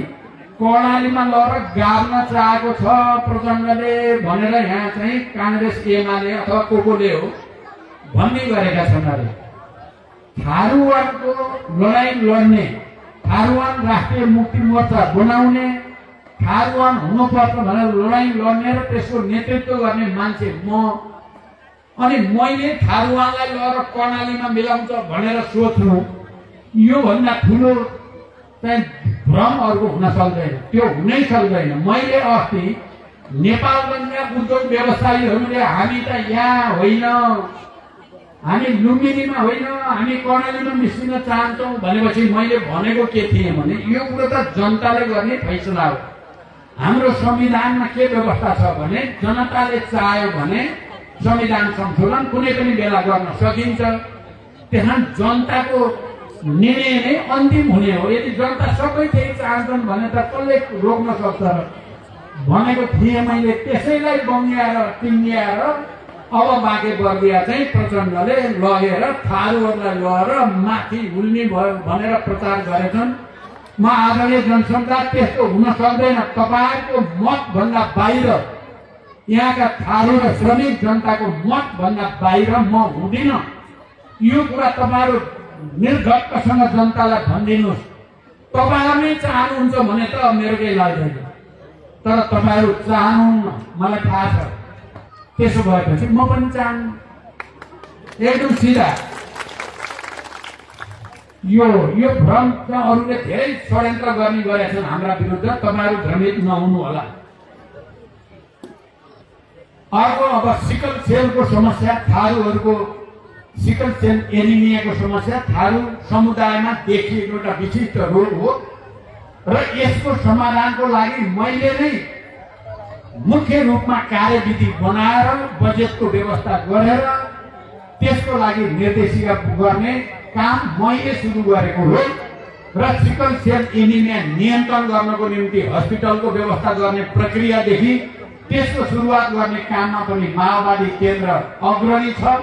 कर्णालीमा लगेर गाड्न चाहेको छ प्रचण्डले भनेर यहाँ चाहिँ कांग्रेस एमाले अथवा कोले हो भन्ने गरेका छन्। अरे थारूवानको लडाई लड्ने, थारूवान राष्ट्रिय मुक्ति मोर्चा बनाउने, थारूवान हुनुपर्छ भनेर लडाई लड्ने र त्यसको नेतृत्व गर्ने मान्छे म, अनि मैले थारूवानलाई लगेर कर्णालीमा मिलाउँछ भनेर सोच्नु यो भन्दा ठुलो चाहिँ भ्रम अर्को हुन सक्दैन। त्यो हुनै सक्दैन। मैले अस्ति नेपालगञ्जका उद्योग व्यवसायीहरूले हामी त यहाँ होइन, हामी लुम्बिनीमा होइन, हामी कर्णालीमा मिसिन चाहन्छौँ भनेपछि मैले भनेको के थिएँ भने यो कुरो त जनताले गर्ने फैसला हो। हाम्रो संविधानमा के व्यवस्था छ भने जनताले चाह्यो भने संविधान संशोधन कुनै पनि बेला गर्न सकिन्छ। त्यसमा जनताको निर्णय नै अन्तिम हुने हो। यदि जनता सबै त्यही चाहन्छन् भने त कसले रोक्न सक्छ भनेको थिएँ मैले। त्यसैलाई बङ्ग्याएर टिङ्ग्याएर अब बाँके बर्दिया चाहिँ प्रचण्डले लगेर थारूहरूलाई लगेर माथि हुल्ने भयो भनेर प्रचार गरेछन्। म आदरणीय जनसङ्ख्या त्यस्तो हुन सक्दैन। तपाईहरुको मत भन्दा बाहिर यहाँका थारू र श्रमिक जनताको मत भन्दा बाहिर म हुँदिन। यो कुरा तपाईहरु निर्धक्कसँग जनतालाई भनिदिनुस्। तपाईहरु नै चाहनुहुन्छ भने त मेरो केही लाग्दैन, तर तपाईहरु चाहनुहुन्न मलाई थाहा छ। त्यसो भएपछि म पनि चाहन्न। एकदम सिधा। यो भ्रम अरूले धेरै षड्यन्त्र गर्ने गरेका छन् हाम्रा विरुद्ध। तपाईहरु भ्रमित नहुनु होला। अर्को अब सिकल सेलको समस्या, थारूहरूको सिकल सेल एनिमियाको समस्या थारू समुदायमा देखिएको एउटा विशिष्ट रोग हो र यसको समाधानको लागि मैले नै मुख्य रूपमा कार्यविधि बनाएर बजेटको व्यवस्था गरेर त्यसको लागि निर्देशिका गर्ने काम मैले सुरु गरेको हो र सिकल सेल एनिमिया नियन्त्रण गर्नको निम्ति हस्पिटलको व्यवस्था गर्ने प्रक्रियादेखि त्यसको सुरुवात गर्ने काममा पनि माओवादी केन्द्र अग्रणी छ।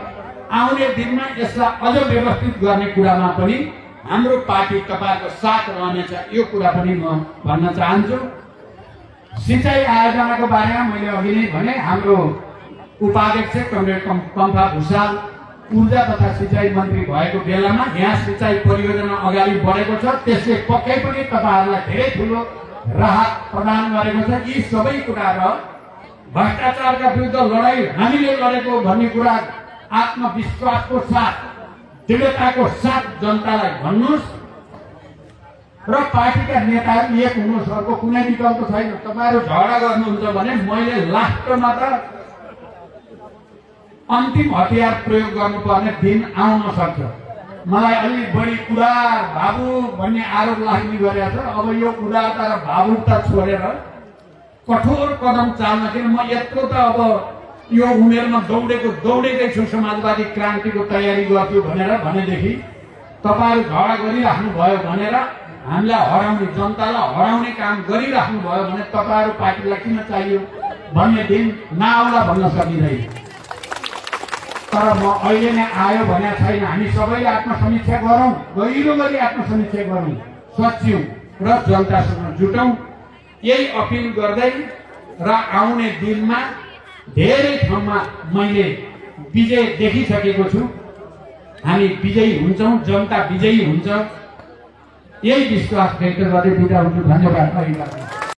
आउने दिनमा यसलाई अझ व्यवस्थित गर्ने कुरामा पनि हाम्रो पार्टी तपाईको साथ रहनेछ। यो कुरा पनि म भन्न चाहन्छु। सिंचाई आयोजनाको बारेमा मैले अघि नै भने हाम्रो उपाध्यक्ष कमरेड पम्फा भुसाल ऊर्जा तथा सिंचाई मन्त्री भएको बेलामा यहाँ सिंचाई परियोजना अगाडि बढेको छ। त्यसले पक्कै पनि तपाईहरुलाई धेरै ठुलो राहत प्रदान गरेको छ। यी सबै कुरा र भ्रष्टाचारका विरुद्ध लडाई हामीले लडेको भन्ने कुरा आत्मविश्वासको साथ, दृढताको साथ जनतालाई भन्नुस् र पार्टीका नेताहरू एक हुनुहोस्। अर्को कुनै विकल्प छैन। तपाईहरु झगडा गर्नुहुन्छ भने मैले लास्टमा त अन्तिम हतियार प्रयोग गर्नुपर्ने दिन आउन सक्छ। मलाई अलि बढी उदार भावुक भन्ने आरोप लाग्ने गरेको छ। अब यो उदारता र भावुकता छोडेर कठोर कदम चाल्न, किन म यत्रो त अब यो उमेरमा दौडेकै छु समाजवादी क्रान्तिको तयारी गर्छु भनेदेखि तपाईहरु झगडा गरिराख्नु भयो भनेर हामीलाई हराउने, जनतालाई हराउने काम गरिराख्नु भयो भने तपाईहरु पार्टीलाई किन चाहियो भन्ने दिन नआउला भन्न सकिँदैन। तर म अहिले नै आयो भने छैन। हामी सबैले आत्मसमीक्षा गरौँ, गहिरो गरी आत्मसमीक्षा गरौँ, सच्यौं र जनतासँग जुटौँ, यही अपिल गर्दै र आउने दिनमा धेरै ठाउँमा मैले विजय देखिसकेको छु। हामी विजयी हुन्छौं, जनता विजयी हुन्छ, यही विश्वास व्यक्त गर्दै बिदा हुन्छु। धन्यवाद।